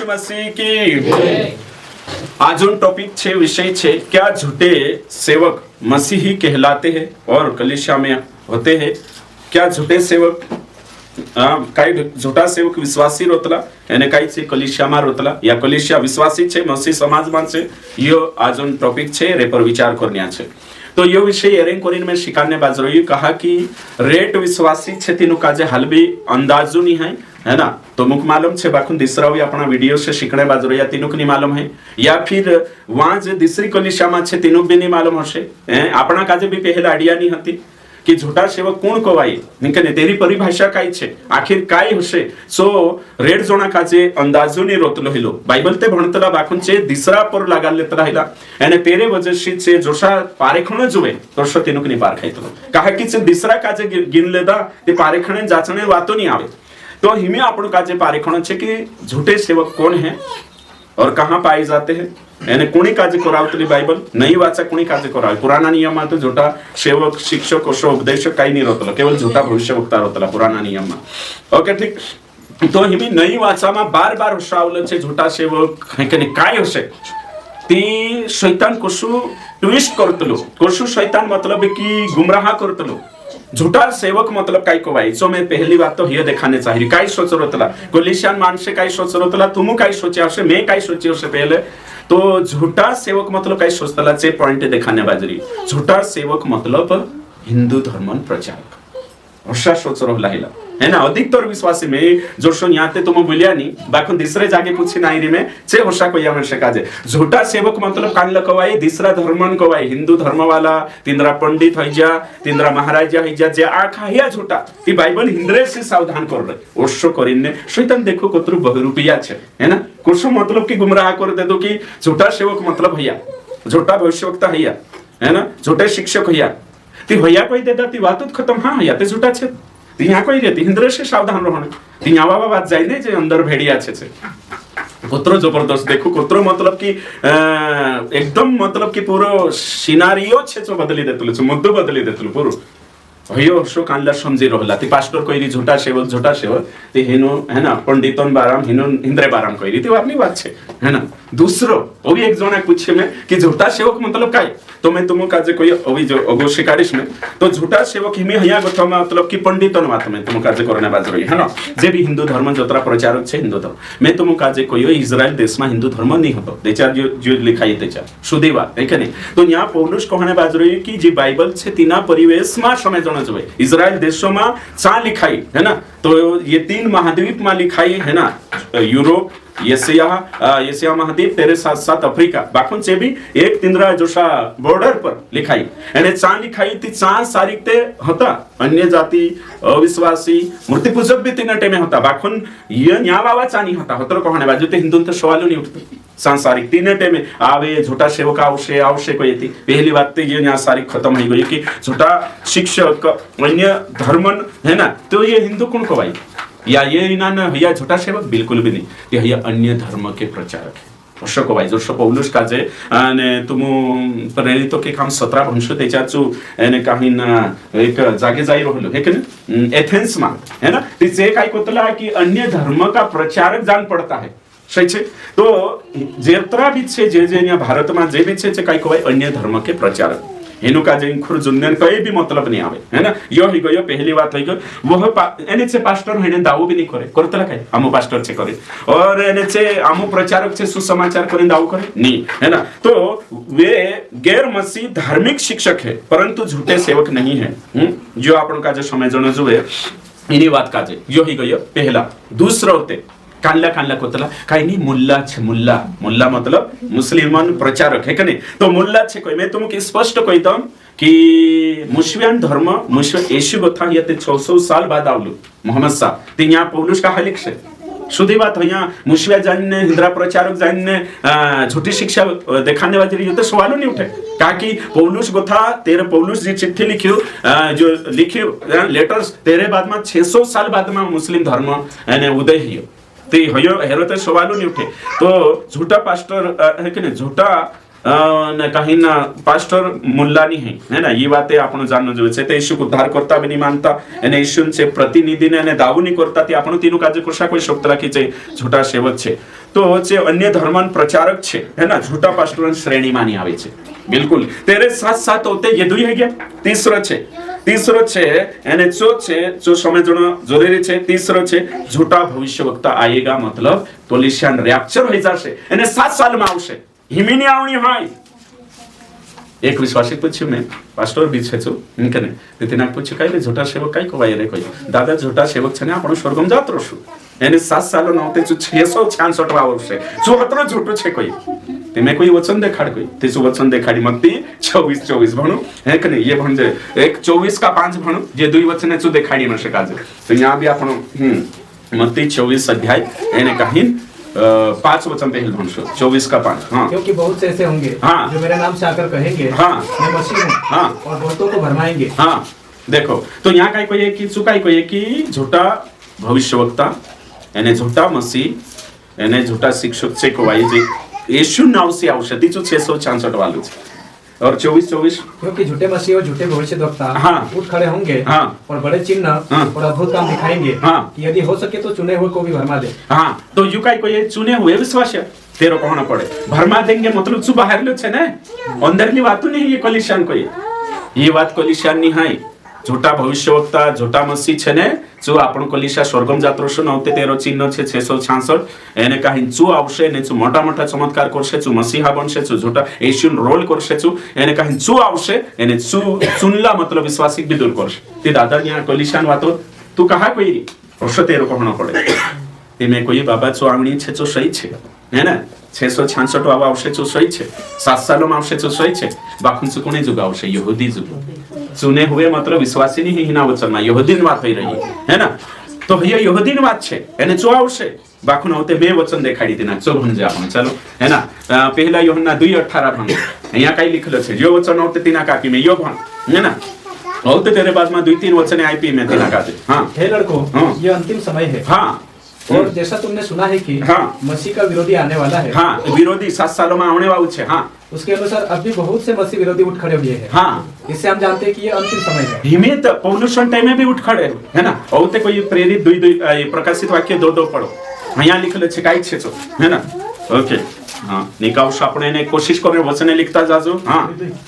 यीशु मसीह की। आज उन टॉपिक छे विषय छे, क्या झूठे सेवक मसीही कहलाते हैं और कलीसिया में होते हैं? क्या झूठे सेवक काही झूठा सेवक विश्वासी रोतला यानी काही छे कलीसिया में रोतला या कलीसिया विश्वासी छे मसीह समाज में छे? यो आज उन टॉपिक छे रे पर विचार करनिया छे। तो यो विषय एरेंग कोरिन में शिकाने बाजरो ये कहा कि रेट विश्वासी छे तीनु काजे हाल भी अंदाजो नहीं है ना? तो मुख मालूम छे बाखुन दिसरा भी अपना वीडियो से शिकणे बाजरो या तीनुक नहीं मालूम है या फिर वहां जे दिसरी कलीसिया में छे तीनुक भी नहीं मालूम हशे। अपना काजे भी पहला आइडिया नहीं हती कि झूठा सेवक कोण कवाय निकने तेरी परिभाषा काय छे आखिर काय हशे। सो रेड जोना काजे अंदाजो नहीं रोतलो हिलो बाइबल ते भणतला बाखुनचे दिसरा पर लागालेत राहिला आणि तेरे वजहशी छे जोशा पारेखण जुवे तोशो तीनुक नहीं पार खायतलो कहा कि छे दिसरा काजे गिनलेदा ते पारेखणे जाचणे वातो नहीं आवे। तो हिमे आपण काजे पारेखण छे कि झूठे सेवक कौन है और कहां पाए जाते हैं। यानी कुणी काजे करावतली बाइबल नहीं वाचा कुणी काजे करावे। पुराना नियम में तो झूठा सेवक शिक्षक और उपदेशक काही नहीं रोतलो केवल झूठा भविष्यवक्ता रोतला पुराना नियम में। ओके ठीक। तो हिमी नहीं वाचा में बार बार हसावलं छे झूठा सेवक हेकने काय हशे ती शैतान कसु ट्विस्ट करतलो कसु शैतान मतलब कि गुमराह करतलो। झूठा सेवक मतलब काय कोवाई। सो मैं पहली बात तो ये दिखाने चाहिए काय सोच रोतला कलीसियन माणसे काय सोच रोतला तुम काय सोचे हशे मैं काय सोचे हशे पहले। तो झूठा सेवक मतलब काय सोचतला चे पॉइंट दिखाने बाजरी। झूठा सेवक मतलब हिंदू धर्म प्रचारक हर्षा सोच रोहला हिला है ना? अधिकतर विश्वासी में जोशो याते तुम बोलिया नहीं बाखुन दूसरे जागे पूछी नाही रे में चे हर्षा को या मनसे काजे झूठा सेवक मतलब कान लकवाई दूसरा धर्मन कवाई हिंदू धर्म वाला तिंद्रा पंडित हइजा तिंद्रा महाराजा हइजा जे आखा हिया झूठा ती बाइबल हिंद्रे से सावधान कर रहे ओशो करिने शैतान देखो कतरु बहुरूपिया छे है ना? कुछ मतलब कि गुमराह कर दे दो कि झूठा सेवक मतलब भैया झूठा भविष्यवक्ता भैया है ना? झूठे शिक्षक भैया ती भैया कोई देता ती बात खत्म। हाँ या ते झूठा छे ती यहाँ कोई रहती हिंद्रे से सावधान रहने ती यहाँ बाबा बात जाए जे अंदर भेड़िया छे कोतरो जबरदस्त देखो कोतरो मतलब कि एकदम मतलब कि पूरो सिनारियो छे जो बदली देतलो छे मुद्दो बदली देतलो पूरो भयो शो कानला समझी रहला ती पास्टर कोई झूठा सेवक ती हेनो है ना पंडितन बाराम हिनो हिंद्रे बाराम कोई ती अपनी बात छे है ना? दूसरो वो भी एक जना पूछे में कि झूठा सेवक मतलब काय तो मैं तुम काजे कोई अभी जो अगो शिकारिश में तो झूठा सेवक हिमे हया गठो मतलब कि पंडितन बात में तुम काजे करने बाज रही है ना? जे भी हिंदू धर्म जतरा प्रचारक छे हिंदू धर्म मैं तुम काजे कोई इजराइल देश में हिंदू धर्म नहीं होतो देचार जो लिखाई तेचा शुद्धी बात है के तो यहाँ पौलुस कहने बाज रही कि जे बाइबल छे तीना परिवेश में समय जण जोए इजराइल देशों में चा लिखाई है ना? तो ये 3 महाद्वीप में लिखाई है ना? यूरोप एशिया महाद्वीप तेरे साथ साथ अफ्रीका बाखुन से भी एक तिंद्रा जोशा बॉर्डर पर लिखाई यानी चा लिखाई ती चा सारिकते होता अन्य जाति अविश्वासी मूर्ति पूजक भी तीन टेमे होता बाखुन ये न्या बाबा चा नहीं होता होतर कहने बाजू ते हिंदू तो सवाल नहीं उठते सांसारिक तीन टेमे आवे झूठा सेवक आवश्य को येती पहली बात तो ये न्या सारिक खत्म हो गई कि झूठा शिक्षक अन्य धर्मन है ना? तो ये हिंदू कौन को भाई या ये इनान भैया झूठा सेवक बिल्कुल भी नहीं ते भैया अन्य धर्म के प्रचारक है अशोक भाई जो पौलुस काजे ने तुम प्रेरित के काम 17 भंशो तेचाचू ने काही ना एक जागे जाई रहलो है कि एथेंस में है ना? तिचे काय कोतला कि अन्य धर्म का प्रचारक जान पड़ता है सही छे। तो जेतरा भी छे जे भारत में जे भी छे काय कोई अन्य धर्म के प्रचारक हेनु का जे खुर जुन्नन कोई भी मतलब नहीं आवे है ना? यो ही गयो पहली बात है वो एने से पास्टर हेने दाऊ भी नहीं करे करतला काय आमो पास्टर छे करे और एने से आमो प्रचारक छे सुसमाचार करे दाऊ करे नहीं है ना? तो वे गैर मसीह धार्मिक शिक्षक है परंतु झूठे सेवक नहीं है। जो आपण का जे समय जण जुए इनी बात का जे यो ही गयो पहला। दूसरा होते कानला कोतला काही नहीं मुल्ला छे मुल्ला मतलब मुस्लिमान प्रचारक है कने? तो मुल्ला छे कोई मैं तुमको स्पष्ट कहता हूं कि मुस्लिम धर्म मुस्लिम येशू गथा येते 600 साल बाद आवलो मोहम्मद सा ते यहाँ पौलुस का हलिक छे शुद्धी बात है यहाँ मुस्लिम जानने हिंद्रा प्रचारक जानने झूठी शिक्षा दिखाने वाली ये तो सवालों नहीं उठे ताकि पौलुस गोथा तेरे पौलुस जी चिट्ठी लिखियो जो लिखियो लेटर्स तेरे बाद में 600 साल बाद में मुस्लिम धर्म उदय हियो ते हयो हेरो ते सवालों नहीं उठे। तो झूठा पास्टर है कि नहीं झूठा कहीं ना पास्टर मुल्ला नहीं है ना ये बातें आपण जाननो જોઈએ છે તે ઈસુ ઉદ્ધાર કરતા બની માનતા અને ઈસુ છે પ્રતિનિધિને અને દાવું નહીં કરતા તે આપણો તેનું કાર્ય કશા કોઈ શોક રાખી છે झूठा સેવક છે તો જે અન્ય ધર્મન પ્રચારક છે है ना झूठा પાસ્ટરોની શ્રેણીમાં નહીં આવે છે बिल्कुल तेरे साथ साथ होते ये दुई है क्या तीसरो છે અને जो समझना जरूरी છે तीसरो છે झूठा भविष्यवक्ता आएगा मतलब પોલિશિયન રેપ્ચર હોઈ જશે અને 7 સાલમાં આવશે हिमीनी आवणी हाय एक विश्वासी पूछ्યું મેં પાસ્ટર બી છે છો ઇનકને તેના પૂછ્યું કાઈ લે झूठा સેવક કાઈ કોવાય રે કોઈ દાદા झूठा સેવક છે ને આપણો સ્વર્ગમ જાત્રો છું એને 7 સાલો નહોતે જો 666 વા વર્ષે જો હતરો झूठो છે કોઈ તે મેં કોઈ વચન દેખાડ કોઈ તે જો વચન દેખાડી મત્તી 24 ભણો હે કે નહીં ये ભણજે એક 24 का 5 ભણો જે दुई વચને જો દેખાડી ન શકાજે તો અહીંયા બી આપણો મત્તી 24 અધ્યાય એને કહીન 5 वचन पहले भंशो 24 का 5 हाँ क्योंकि बहुत से ऐसे होंगे हाँ जो मेरे नाम से आकर कहेंगे हाँ मैं मसीह हूँ हाँ और बहुतों को भरमाएंगे हाँ देखो तो यहाँ का कोई है कि चुका कोई है कि झूठा भविष्यवक्ता यानी झूठा मसीह यानी झूठा शिक्षक से को वाई जी यीशु नाम से औषधि जो 666 वालों और 24 क्योंकि झूठे मसीह और झूठे भविष्यद्वक्ता हाँ उठ खड़े होंगे हाँ और बड़े चिन्ह हाँ और अद्भुत काम दिखाएंगे हाँ कि यदि हो सके तो चुने हुए को भी भरमा दे हाँ तो यू का कोई चुने हुए विश्वास है तेरो कहना पड़े भरमा देंगे मतलब तू बाहर लो छे ना अंदरली बात नहीं ये कलिशान कोई ये बात कलिशान नहीं है झूठा भविष्यवक्ता झूठा मसीह छे ने जो आपण कलिशा स्वर्गम जात्रोशो नहोते तेरो चिन्ह छे 666 એને કાઈ ચુ આવશે ને ચુ મોટા મોટા ચમત્કાર કરશે ચુ મસીહા બનશે ચુ झूठा येशून रोल करશે चु એને કાઈ ચુ આવશે એને ચુ સુનલા मतलब विश्वासिक भी दूर करશે તે દાદા ન્યા કલિશાન વાતો તું કહા કોઈ વર્ષ તેરો કહણો પડે તે મે કોઈ બાબા ચુ આંગણી છે ચુ સહી છે હે ને 666 વાવા આવશે ચુ સહી છે 7 સાલોમાં આવશે ચુ સહી છે બાકુન ચુ કોને જુગ આવશે યહૂદી જુગ चुने हुए मतलब विश्वासी नहीं हिना वचन में यहूदी बात થઈ રહી है ना तो ये यहूदी बात છે એને જો આવશે બાકુન હોતે બે વચન દેખાડી દેના ચો ભણજે આપણે ચલો है ना पहला यूहन्ना 2:18 ભણ અહીંયા કઈ લખેલો છે જો વચન હોતે તીના કાકી મે યો ભણ है ना होते तेरे बाद में 2-3 वचन आईपी में તીના કાતે हां हे लड़को ये अंतिम समय है हां और जैसा तुमने सुना है कि हाँ मसीह का विरोधी आने वाला है हाँ विरोधी 7 सालों में आने वाला है हाँ उसके अनुसार अब भी बहुत से मसीह विरोधी उठ खड़े हुए हैं हाँ इससे हम जानते हैं कि ये अंतिम समय है हिमेत पौलुसन टाइम में भी उठ खड़े है ना औते कोई प्रेरित दुई प्रकाशित वाक्य दो पढ़ो અહીંયા लिखले છે કાઈ છે તો है ना ओके हाँ निकाउश આપણે એને कोशिश करने वचने लिखता जाजो हाँ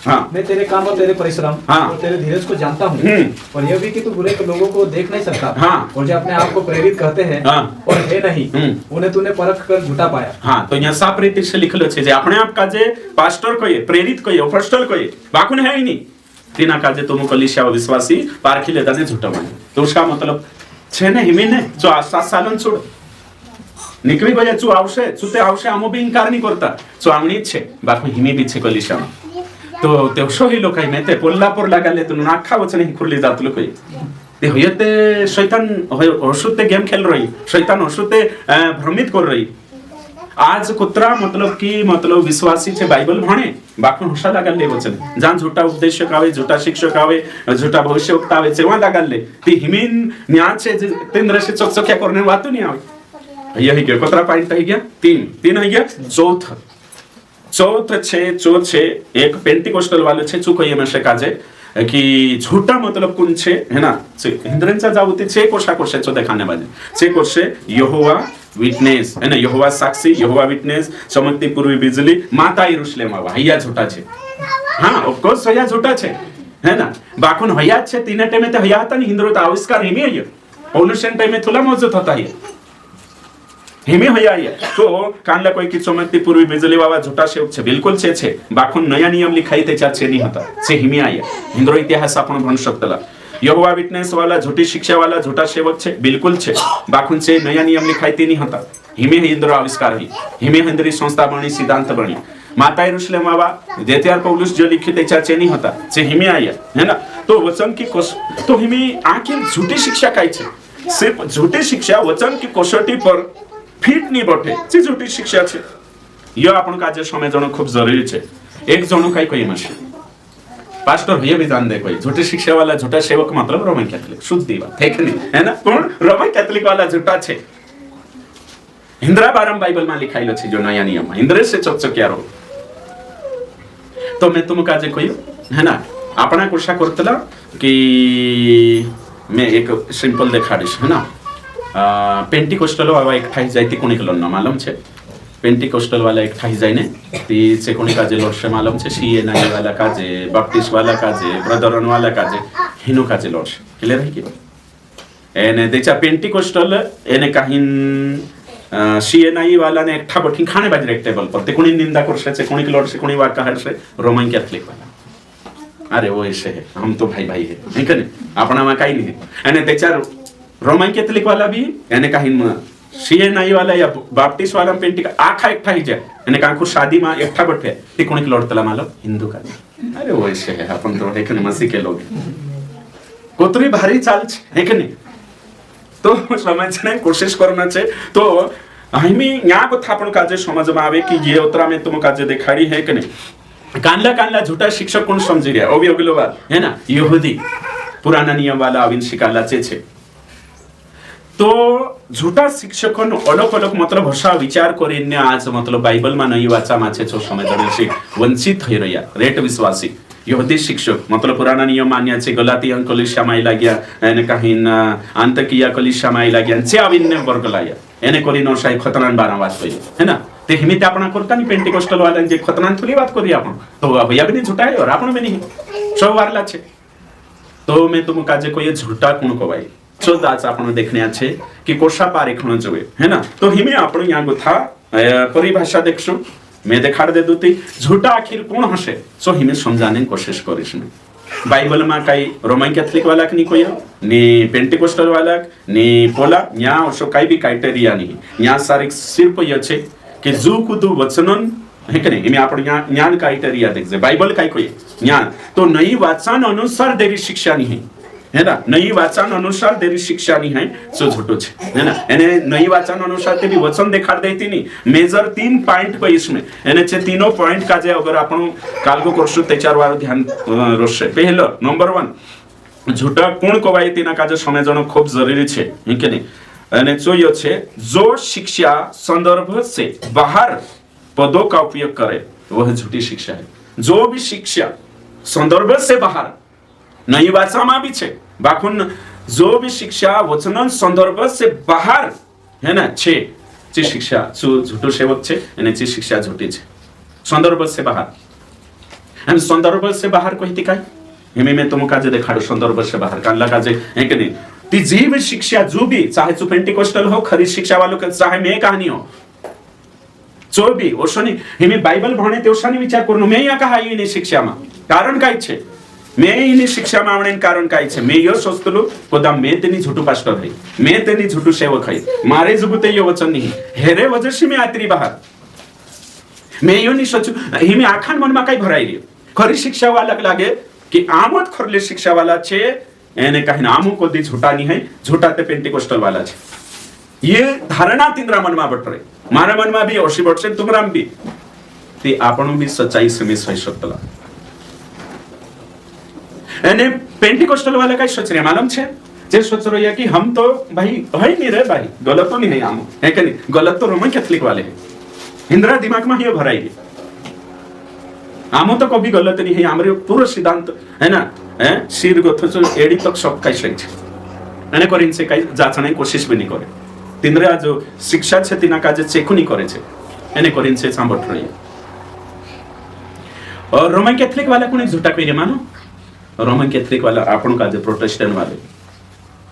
हाँ मैं तेरे काम और तेरे परिश्रम हाँ और तेरे धीरज को जानता हूँ और यह भी कि तू बुरे लोगों को देख नहीं सकता हाँ और जो अपने आप को प्रेरित कहते हैं हाँ और है नहीं उन्हें तूने परख कर झूठा पाया हाँ तो यहाँ साफ रीति से लिखलो છે જે આપણે આપ કાજે પાસ્ટર કહીએ પ્રેરિત કહીએ અપોસ્તલ કહીએ બાકુને है ही नहीं તેના કાજે तुम कलीसिया विश्वासी પારખી લેતા ને झूठा माने तो उसका मतलब છે ને હિમીને જો 7 સાલન છોડ निकली गया चु आवशे चुते आवशे आमो भी इनकार नहीं करता चु आमणी छे बाकी हिमी भी छे कलिशा तो ते शोही लोकाई में ते कोल्हापुर लगाले तो नाखा वचन ही खुरली जात लोकई ते होयते शैतान औषुते गेम खेल रही शैतान औषुते भ्रमित कर रही आज कुत्रा मतलब की मतलब विश्वासी छे बाइबल भणे बाकी होशा लगाले वचन जान झूठा उपदेशक आवे झूठा शिक्षक आवे झूठा भविष्यवक्ता आवे जेवा लगाले ती हिमीन न्या छे तेंद्र से चकचक्या करने वातो नहीं आवे यही गया कतरा पॉइंट है गया 3 है गया चौथ छे एक पेंटिकोस्टल वाले छे चुको ये में से काजे कि झूठा मतलब कौन छे है ना हिंद्रंचा जावती छे कोशा कोशे चो देखाने वाले छे कोशे यहोवा विटनेस है ना यहोवा साक्षी यहोवा विटनेस चमकती पूर्वी बिजली माता यरूशलेम आवा हया झूठा छे हां ऑफ कोर्स हया झूठा छे है ना बाकुन हया छे तीन टाइम में तो हया था नहीं हिंद्रो तो आविष्कार हिमी है पौलुसन टाइम में थोड़ा मौजूद होता है हिमे हया तो कानला कोई की चमकती पूर्वी बिजली वाला झूठा सेवक छे बिल्कुल छे बाखुन नया नियम लिखाई ते छे नहीं होता छे हिमे आया हिंद्रो इतिहास आपण भण शकतला यहोवा विटनेस वाला झूठी शिक्षा वाला झूठा सेवक छे बिल्कुल छे बाखुन छे नया नियम लिखाई ते नहीं होता हिमे हिंद्रो आविष्कार ही हिमे हिंद्री संस्था बनी सिद्धांत बनी माता यरूशलेम वाला जेत्यार पौलुस जो लिखित छे नहीं होता छे हिमे आया है ना तो वचन की तो हिमे आखिर झूठी शिक्षा काई छे सिर्फ झूठी शिक्षा वचन की कसौटी पर फिट नहीं बैठे जे झूठी शिक्षा छे यो आपण काजे समझणो खूब जरूरी छे एक जणो काई कोई मशे पास्टर भैया भी जान दे कोई झूठी शिक्षा वाला झूठा सेवक मतलब रोमन कैथोलिक शुद्ध बात है कि नहीं है ना कौन रोमन कैथोलिक वाला झूठा छे हिंद्रा बारम बाइबल में लिखाइलो छे जो नया नियम में हिंद्रे से चकचकिया रो तो मैं तुमको आज कही है ना अपना कोशा करतला कि मैं एक सिंपल देखाड़ीश है ना पेंटिकोस्टल वाला एक ठाई जाती कोणी कलन ना मालूम छे पेंटिकोस्टल वाला एक ठाई जाइने ती से कोणी काजे लॉर्डसे मालूम छे सीएनआई वाला काजे बैप्टिस्ट वाला काजे ब्रदरन वाला काजे हिनो काजे लॉर्डसे क्लियर है कि एने देचा पेंटिकोस्टल एने काहीन सीएनआई वाला ने एकठा बठीन खाने बाज एक टेबल पर ते कोणी निंदा करसे छे कोणी लॉर्ड से कोणी वाका हर से रोमन कैथोलिक वाला अरे वो ऐसे है हम तो भाई भाई है नहीं कने अपना में काई नहीं एने तेचा रोमन कैथोलिक वाला भी एने काहीन सीएनआई वाला या बैप्टिस्ट वाला पेंटिक आखा एकठा ही जाए एने कांकु शादी में एकठा बैठे ते कोणी लॉर्ड तला मालो हिंदू का अरे वो ऐसे है अपन तो है कने मसीह के लोग कोतरी भारी चाल है कने तो समझने कोशिश करना चाहिए तो हमी यहाँ को थापन काजे समझ में आवे कि ये उतरा में तुम काजे दिखाड़ी है कि नहीं कानला कानला झूठा शिक्षक कौन समझ रहा है अगलो बात है ना यहूदी पुराना नियम वाला अविन शिकाला छे तो झूठा शिक्षक अलग अलग मतलब भाषा विचार करीने आज मतलब बाइबल में नहीं वाचा माछे छो समय वंचित थई रह्या रेट विश्वासी यहूदी शिक्षक मतलब पुराना नियम मान्य छे गलातिया कलीसिया में लाग्या एने काहीन आंतकिया कलीसिया में लाग्या छे आविन्ने वर्ग लाग्या एने करीनो शाही खतनान बारा बात करी है ना ते हिमित आपना करता नहीं पेंटिकोस्टल वाला जे खतनान थोड़ी बात करी आपण तो भैया भी नहीं झूठा है और आपण भी नहीं सब वारला छे तो मैं तुम काजे कोई झूठा कोण को भाई सो आज आपण देखने अच्छे कि कोशा पारेखण जोवे है ना तो हिमे आपण यहाँ गुथा परिभाषा देखसु मैं देखाड़ दे दूती झूठा आखिर कौन हसे सो हिमे समझाने की कोशिश करिस में बाइबल में कई रोमन कैथोलिक वाला नहीं कोई नी पेंटिकोस्टल वाला नी पोला यहाँ और कई भी क्राइटेरिया नहीं यहाँ सारे सिर्फ ये छे कि जू कुदु वचनन है कि नहीं आपण यहाँ ज्ञान क्राइटेरिया देखजे बाइबल कई कोई ज्ञान तो नई वाचन अनुसार देरी शिक्षा नहीं है ना नई वाचन अनुसार देरी शिक्षा नहीं है सो झूठो छे है ना एने नई वाचन अनुसार तेरी वचन देखाड़ देती नहीं मेजर 3 पॉइंट को इसमें एने छे तीनों पॉइंट का जे अगर आपण काल को करसु ते चार बार ध्यान रोशे पहलो नंबर 1 झूठा कोण कोवाय तीना का जे समझनो खूब जरूरी छे है के नहीं एने जो छे जो शिक्षा संदर्भ से बाहर पदों का उपयोग करे वह झूठी शिक्षा है जो भी शिक्षा संदर्भ से बाहर नई भाषा में भी छे बाकुन जो भी शिक्षा वचन संदर्भ से बाहर है ना छे ची शिक्षा झूठो सेवक छे एने ची शिक्षा झूठी छे संदर्भ से बाहर हम संदर्भ से बाहर कहती काय हिमे में तुम काजे देखाड़ो संदर्भ से बाहर कानला काजे है कि नहीं ती जी भी शिक्षा जो भी चाहे चु पेंटिकोस्टल हो खरी शिक्षा वालों के चाहे मैं कहानी हो जो भी ओशनी हिमे बाइबल भणे ते ओशनी विचार करनो मैं या कहा ये शिक्षा में कारण काय छे मैं इन्हीं शिक्षा में आवने कारण काय छे मैं यो सोचतलो कोदा मैं तेनी झूठो पास्टर है मैं तेनी झूठो सेवक है मारे जुगुते यो वचन नहीं हेरे वजसी में आतरी बाहर मैं यो नहीं सोचू ही में आखान मन में कई भराई रे खरी शिक्षा वाला लागे कि आमद खरले शिक्षा वाला छे एने कहीं आमु को दी झूठा नहीं है झूठा ते पेंटिकोस्टल वाला छे ये धारणा तिंद्रा मन में बट रहे मारा मन में भी ओशी बट से तुमराम भी ते आपणो भी सच्चाई से मिस होई सकतला एने पेंटिकोस्टल वाला का सोच रहे मालूम छे जे सोच रहे हैं कि हम तो भाई है नहीं रे भाई गलत तो नहीं है हम है कि नहीं गलत तो रोमन कैथोलिक वाले हैं इंद्रा दिमाग में ये भराई आमो तो कभी गलत नहीं है हमारे पूरा सिद्धांत है ना सिर गोथो एडी तक सब कई सही छे एने कर इनसे कई जांचने की कोशिश भी नहीं करे तिंद्रा जो शिक्षा छे तिना का जे चेक नहीं करे छे एने कर इनसे सांबट रही और रोमन कैथोलिक वाला कोने झूठा कही रे मानो रोमन कैथोलिक वाला आपण का जे प्रोटेस्टेंट वाले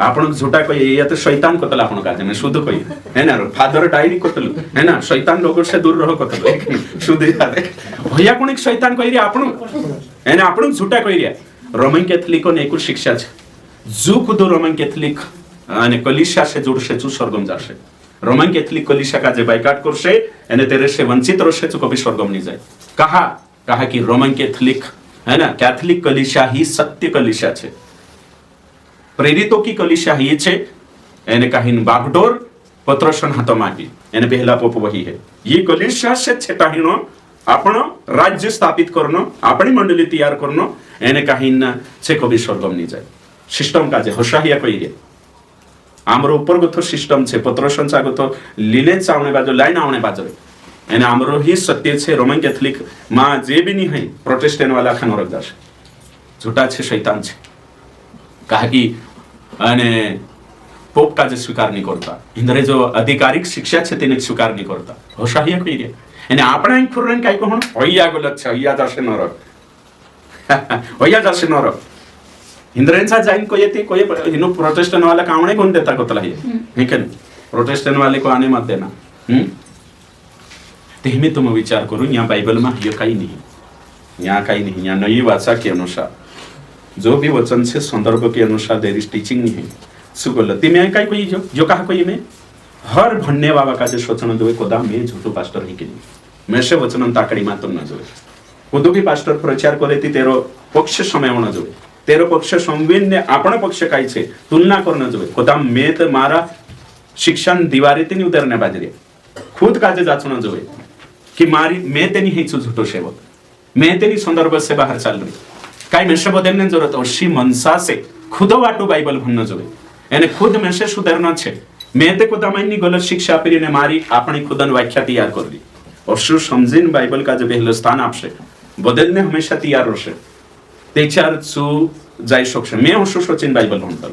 आपण झूठा कोई ये तो शैतान को तला आपण का जे मैं शुद्ध कोई है ना फादर डायरी को तल है ना शैतान लोगों से दूर रहो को तल शुद्ध यार भैया कोन एक शैतान कोई रे आपण है ना आपण झूठा कोई रे रोमन कैथोलिक को ने कुछ शिक्षा छे जो को दो रोमन कैथोलिक અને કલીશા से जुड़से चु स्वर्गम जाशे रोमन कैथोलिक कलीशा का जे बायकाट करशे एने तेरे से वंचित रहशे चु कभी स्वर्गम नहीं जाए कहा कि रोमन कैथोलिक है ना कैथोलिक कलीशा ही सत्य कलीशा छे प्रेरितों की कलीशा ही छे एने काहीन बागडोर पत्रसन हाथ मागी एने पहला पोप वही है ये कलीशा से छेटाहीनो आपण राज्य स्थापित करनो अपनी मंडली तैयार करनो एने काहीन छे कभी स्वर्गम नहीं जाए सिस्टम का जे होशाहिया कही रे आमर ऊपर गो सिस्टम छे पत्रसन चा गो लिने चावणे बाजो लाइन आवणे बाजो એને આમરો ही સત્ય છે રોમન કેથલિક માં જે બી નહીં હૈ પ્રોટેસ્ટન્ટ વાલા ખાનો રખ જશે झूठा છે શૈતાન છે કાકી અને પોપ કાજે સ્વીકાર નહીં કરતા ઇન્દ્રે જો અધિકારિક શિક્ષા છે તેને સ્વીકાર નહીં કરતા હોશાહિયા કઈ રે એને આપણા અહીં ખુરન કાઈ કોણ હોયા ગલત છે હોયા જશે નર હોયા જશે નર ઇન્દ્રેન્સા જાઈન કોઈ હતી કોઈ એનો પ્રોટેસ્ટન્ટ વાલા કામણે કોણ દેતા કોતલા હે કે પ્રોટેસ્ટન્ટ वाले को आने मत देना तेहमे तुम विचार करो यहाँ बाइबल में ये कहीं नहीं यहाँ कहीं नहीं यहाँ नई भाषा के अनुसार जो भी वचन से संदर्भ के अनुसार देर इज टीचिंग नहीं है सुगलती में कहीं कोई जो कहा कोई में हर भन्ने बाबा का जो सोचना जो कोदा में झूठो पास्टर ही के लिए मैं से वचन ताकड़ी मात्र न जो कोदो भी पास्टर प्रचार करे थी तेरो पक्ष समय होना जो तेरो पक्ष संविन ने अपना पक्ष काई छे तुलना करना जो कोदा में तो मारा शिक्षण दीवारी तेनी उतरने बाजरी खुद काजे जाचना जो कि मारी मैं तेनी ही झूठो सेवक मैं तेनी संदर्भ से बाहर चल रही काई में से बदलने जरूरत अशी मनसा से खुद वाटो बाइबल भन्न जो એને ખુદ મેં से સુધારना છે મેં તે કોદા માઈની ગલત शिक्षा આપીને મારી આપણી ખુદન વ્યાખ્યા તૈયાર કરવી और શું સમજીને બાઇબલ का जो પહેલું સ્થાન આપશે બદલને હંમેશા તૈયાર રહેશે તે ચાર શું જાય શકશે મેં શું સોચીને બાઇબલ ભણતો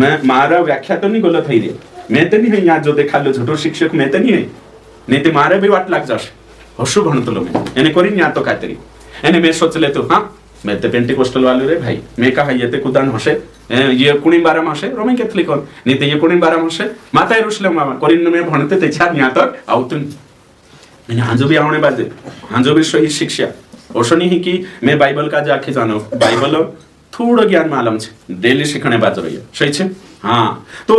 मैं मारा व्याख्या तो नहीं गलत થઈ રહી मैं तो नहीं है यहाँ जो देखा लो झूठो शिक्षक मैं तो नहीं है नहीं तो मारे भी वाट लाग जाश हसु भणतलो मैं एने करी यहाँ तो खातरी एने मैं सोच ले तो हाँ मैं तो पेंटिकोस्टल वाले रे भाई मैं कहा ये ते कुदान हसे ये कुणी बारा मासे रोमन कैथलिक नहीं तो ये कुणी बारा मासे माता यरूशलेम मामा करिन में भणते ते छान यहाँ तक आउतन मैंने हांजो भी आवणे बाजे हांजो भी सही शिक्षा ओशो नहीं कि मैं बाइबल का जाके जानो बाइबल थोड़ा ज्ञान मालूम छे डेली सीखने बाज रही है सही छे हाँ तो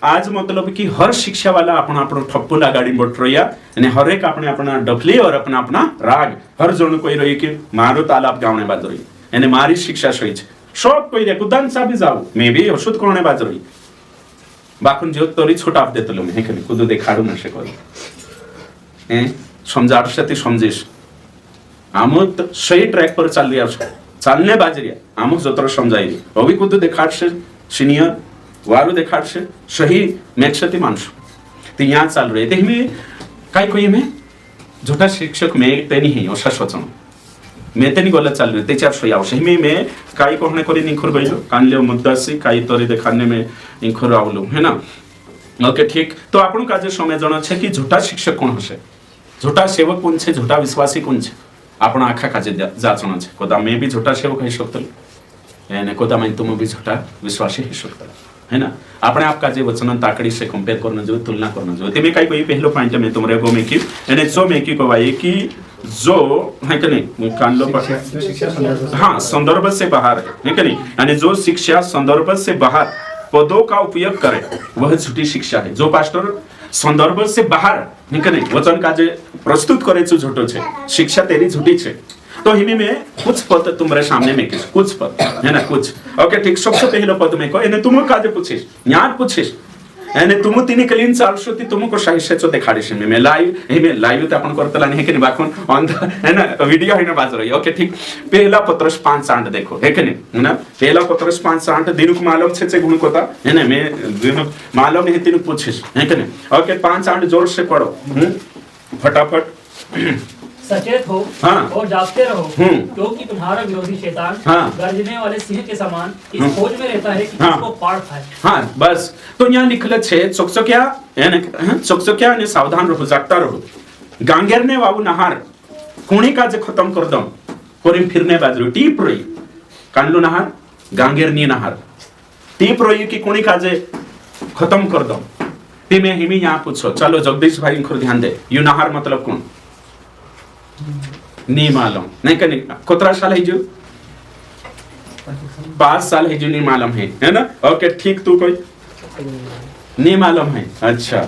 आज मतलब कि हर शिक्षा वाला अपना अपना ठप्पू लगाड़ी बट रहा है हर एक अपने अपना डफली और अपना अपना राग हर जन कोई रही कि मारो तालाब गावने बाज रही एने मारी शिक्षा सही छे सब कोई रे कुदान सा भी जाओ मैं भी अशुद्ध करने बाज रही बाकुन जो तोरी छोटा आप देते लो मैं कहीं खुद देखाड़ू न से करो हैं समझार से ती समझिस आमो सही ट्रैक पर चल रही है चलने बाज रही आमो जतर समझाई अभी खुद देखाड़ से सीनियर वारू देखाड़ से सही मेक्षती मानसु तो यहाँ चल रहे थे में काय कोई में झूठा शिक्षक में तेनी है अशा सोचन मैं तेनी गलत चल रही तेचार सही आवश्य में काय कहने करी निखुर गइलो कानले मुद्दा से काय तोरी देखाने में निखुर आवलो है ना ओके ठीक तो आपन का जे समय जण छे कि झूठा शिक्षक कोन हसे झूठा सेवक कोन छे झूठा विश्वासी कोन छे आपन आखा काजे जाचन छे कोदा मैं भी झूठा सेवक है सकतल एने कोदा मैं तुम भी झूठा विश्वासी है सकतल है ना अपने आप का जे वचन ताकड़ी से कंपेयर करना जो तुलना करना जो ते में काय कोई पहलो पॉइंट में तुमरे गो में की एने जो में की कहवाई कि जो है कि नहीं कान लो जो शिक्षा संदर्भ हाँ संदर्भ से बाहर है कि नहीं यानी जो शिक्षा संदर्भ से बाहर पदों का उपयोग करे वह झूठी शिक्षा है जो पास्टर संदर्भ से बाहर है कि नहीं वचन का जे प्रस्तुत करे जो झूठो छे शिक्षा तेरी झूठी छे तो हिमी में कुछ पद तुम्हारे सामने में कुछ पद है ना कुछ ओके ठीक सबसे पहले पद में को इन्हें तुम काजे पूछिस याद पूछिस यानी तुम तीन क्लीन चालशो ती तुमको साहित्य जो दिखाड़िस में लाइव हिमे लाइव तो अपन करतला नहीं कि बाकुन ऑन द है ना वीडियो है ना बाज रही ओके ठीक पहला पत्रस 5:8 देखो है कि नहीं है ना पहला पत्रस 5:8 दिन को मालूम छे गुण कोता है ना मैं दिन मालूम नहीं तीन पूछिस है कि नहीं ओके 5:8 जोर से पढ़ो फटाफट सचेत हो हाँ। और जागते रहो क्योंकि तुम्हारा विरोधी शैतान हाँ। गर्जने वाले सिंह के समान इस खोज में रहता है कि हाँ। किसको पाड़ खाए हाँ बस तो यहाँ लिखल छे चकचकिया चकचकिया ने सावधान रहो जागता रहो गांगेरने वाबू नहार कोणी काज खत्म कर दम कोरी फिरने बाजरो टीप रही कानलो नहार गांगेरनी नहार टीप रही कि कोणी काजे खत्म कर दम ते में हिमी यहाँ पूछो चलो जगदीश भाई को ध्यान दे यू नहार मतलब कौन नहीं मालूम नहीं कने कोतरा साल है जो 5 साल है जो नहीं मालूम है ना ओके ठीक तू कोई नहीं मालूम है अच्छा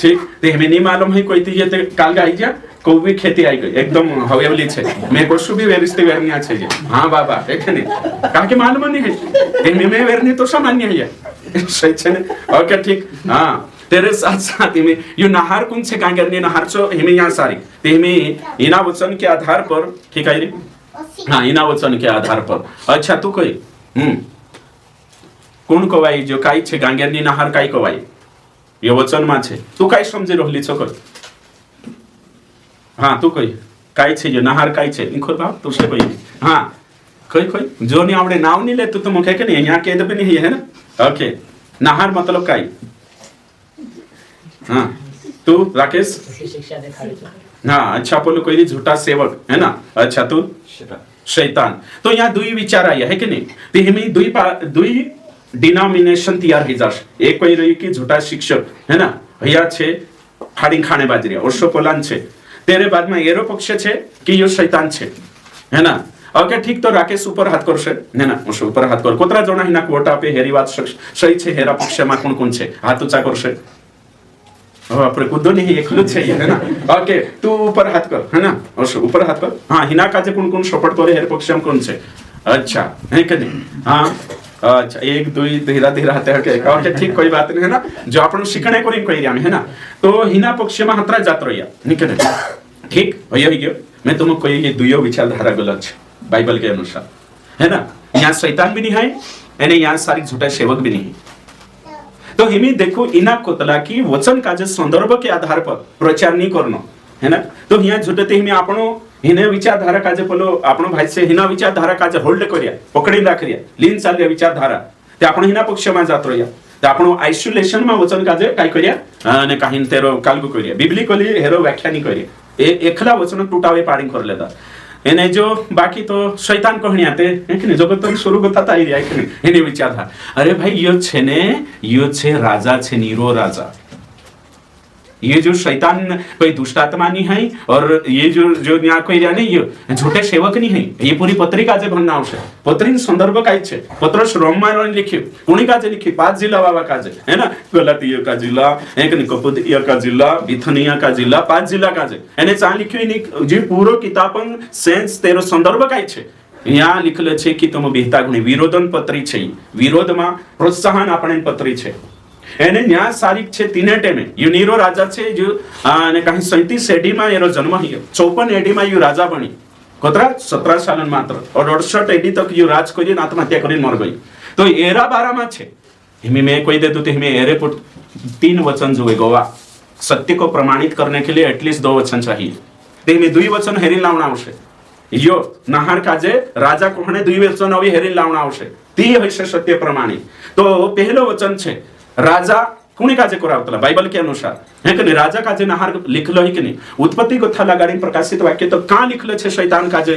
ठीक ते हमें नहीं मालूम है कोई तो ये ते काल गाई जा को भी खेती आई गई एकदम हवेली छे मैं को सुबह वेरिस्ते वेरनिया छे ये हां बाबा है कि नहीं का के मालूम नहीं है ते में वेरनी तो सामान्य है सही छे ओके ठीक हां तेरे साथ साथ में यो नहार कौन से कांगर ने नहार चो हिमे यहाँ सारी ते हिमे इना वचन के आधार पर ठीक है रे हाँ इना वचन के आधार पर अच्छा तू कोई कौन कवाई जो काई छे गांगेर नी नहार काई कवाई ये वचन मा छे तू काई समझे रहली छो कोई हाँ तू कोई काय छे जो नहार काय छे इनखोर बाप तू से कोई हाँ कोई जो नहीं आवड़े नाव नहीं ले तू तो मुखे के नहीं यहाँ के भी नहीं है ना ओके नहार मतलब काय हाँ तू राकेश शिक्षा दिखाई हाँ अच्छा बोलो कोई झूठा सेवक है ना अच्छा तू शैतान तो यहाँ दुई विचार आया है कि नहीं तो हमें दुई डिनोमिनेशन तैयार ही जाश एक कोई रही कि झूठा शिक्षक है ना भैया छे फाड़ी खाने बाजरिया ओशो पोलान छे तेरे बाद में एरो पक्ष छे कि यो शैतान छे है ना ओके ठीक तो राकेश ऊपर हाथ करशे है ना ओशो ऊपर हाथ कर कोतरा जोना हिना कोटा पे हेरी बात सही छे हेरा पक्ष में कोण छे हाथ ऊंचा करशे આપણે કૂદો નહીં એકલું છે है ना ओके तू ऊपर हाथ कर है ना ओशो ऊपर हाथ कर हाँ हिना काजे कोण सपोर्ट करे हेर पक्ष में कोण छे अच्छा है कि नहीं हाँ अच्छा एक दुई धीरा धीरा हाथे हके ओके ठीक कोई बात नहीं है ना जो आपण शिकणे करी कही है ना तो हिना पक्ष में हतरा जात रहिया निकले ठीक हो गयो मैं तुमको कोई ये दुयो विचारधारा गलत है बाइबल के अनुसार है ना यहाँ शैतान भी नहीं है यानी यहाँ सारी झूठा सेवक भी नहीं है तो हमें देखो इना कोतला की वचन का जो संदर्भ के आधार पर प्रचार नहीं करना है ना तो यहाँ झूठते हमें आपनो हिने विचारधारा का जो बोलो आपनो भाई से हिना विचारधारा का जो होल्ड करिया पकड़ी राखरिया लीन चालिया विचारधारा ते आपण हिना पक्ष में जात रहिया ते आपण आइसोलेशन में वचन का जो काय करिया ने काहीन तेरो कालगु करिया बिब्लिकली हेरो व्याख्या नहीं करिया ए एकला वचन टूटावे पाड़ी कर लेता एने जो बाकी तो शैतान कहणी आते है कि नहीं जगत तो शुरू होता था है कि नहीं एने विचार था अरे भाई यो छे ने यो छे राजा छे नीरो राजा ये जो शैतान कोई दुष्ट आत्मा नहीं है और ये जो यहाँ कोई नहीं ये झूठे सेवक नहीं है ये पूरी पत्रिका जे बनना आवश्य पत्रिन संदर्भ काय छे पत्रस रोमन लिख्यो कोणी काजे लिखी 5 जिल्ला बाबा काजे है ना गलातिया का जिला एक निकोपदिया का जिला बिथनिया का जिला 5 जिला काजे एने चा लिख्यो नी जे पूरो किताबन सेंस तेरो संदर्भ काय छे यहाँ लिखले छे कि तुम बेहता गुणी विरोधन पत्री छे विरोध में प्रोत्साहन आपणे पत्री छे એને ન્યા સારી છે તીને ટેમે યુનિરો રાજા છે જો અને કहीं 37 एडी માં એનો જન્મ થયો 54 एडी માં યુ રાજા બની કોતરા 17 सालन मात्र और 68 एडी तक यू राज કરી આત્મહત્યા કરીને મર ગઈ તો એરા બારા માં છે हिमे मैं कोई दे तो हिमे एरे पुट 3 वचन जुए गोवा सत्य को प्रमाणित करने के लिए एटलीस्ट 2 वचन चाहिए ते में 2 वचन हेरी लावना आवश्यक यो नहार काजे राजा कोहणे 2 वचन अभी हेरी लावना आवश्यक ती हશે सत्य प्रमाणित तो पहलो वचन छे राजा कुणी काजे करावतला बाइबल के अनुसार है कि नहीं राजा काजे नहार लिखलो है कि नहीं उत्पत्ति को था लगाड़ी प्रकाशित वाक्य तो का लिखलो छे शैतान काजे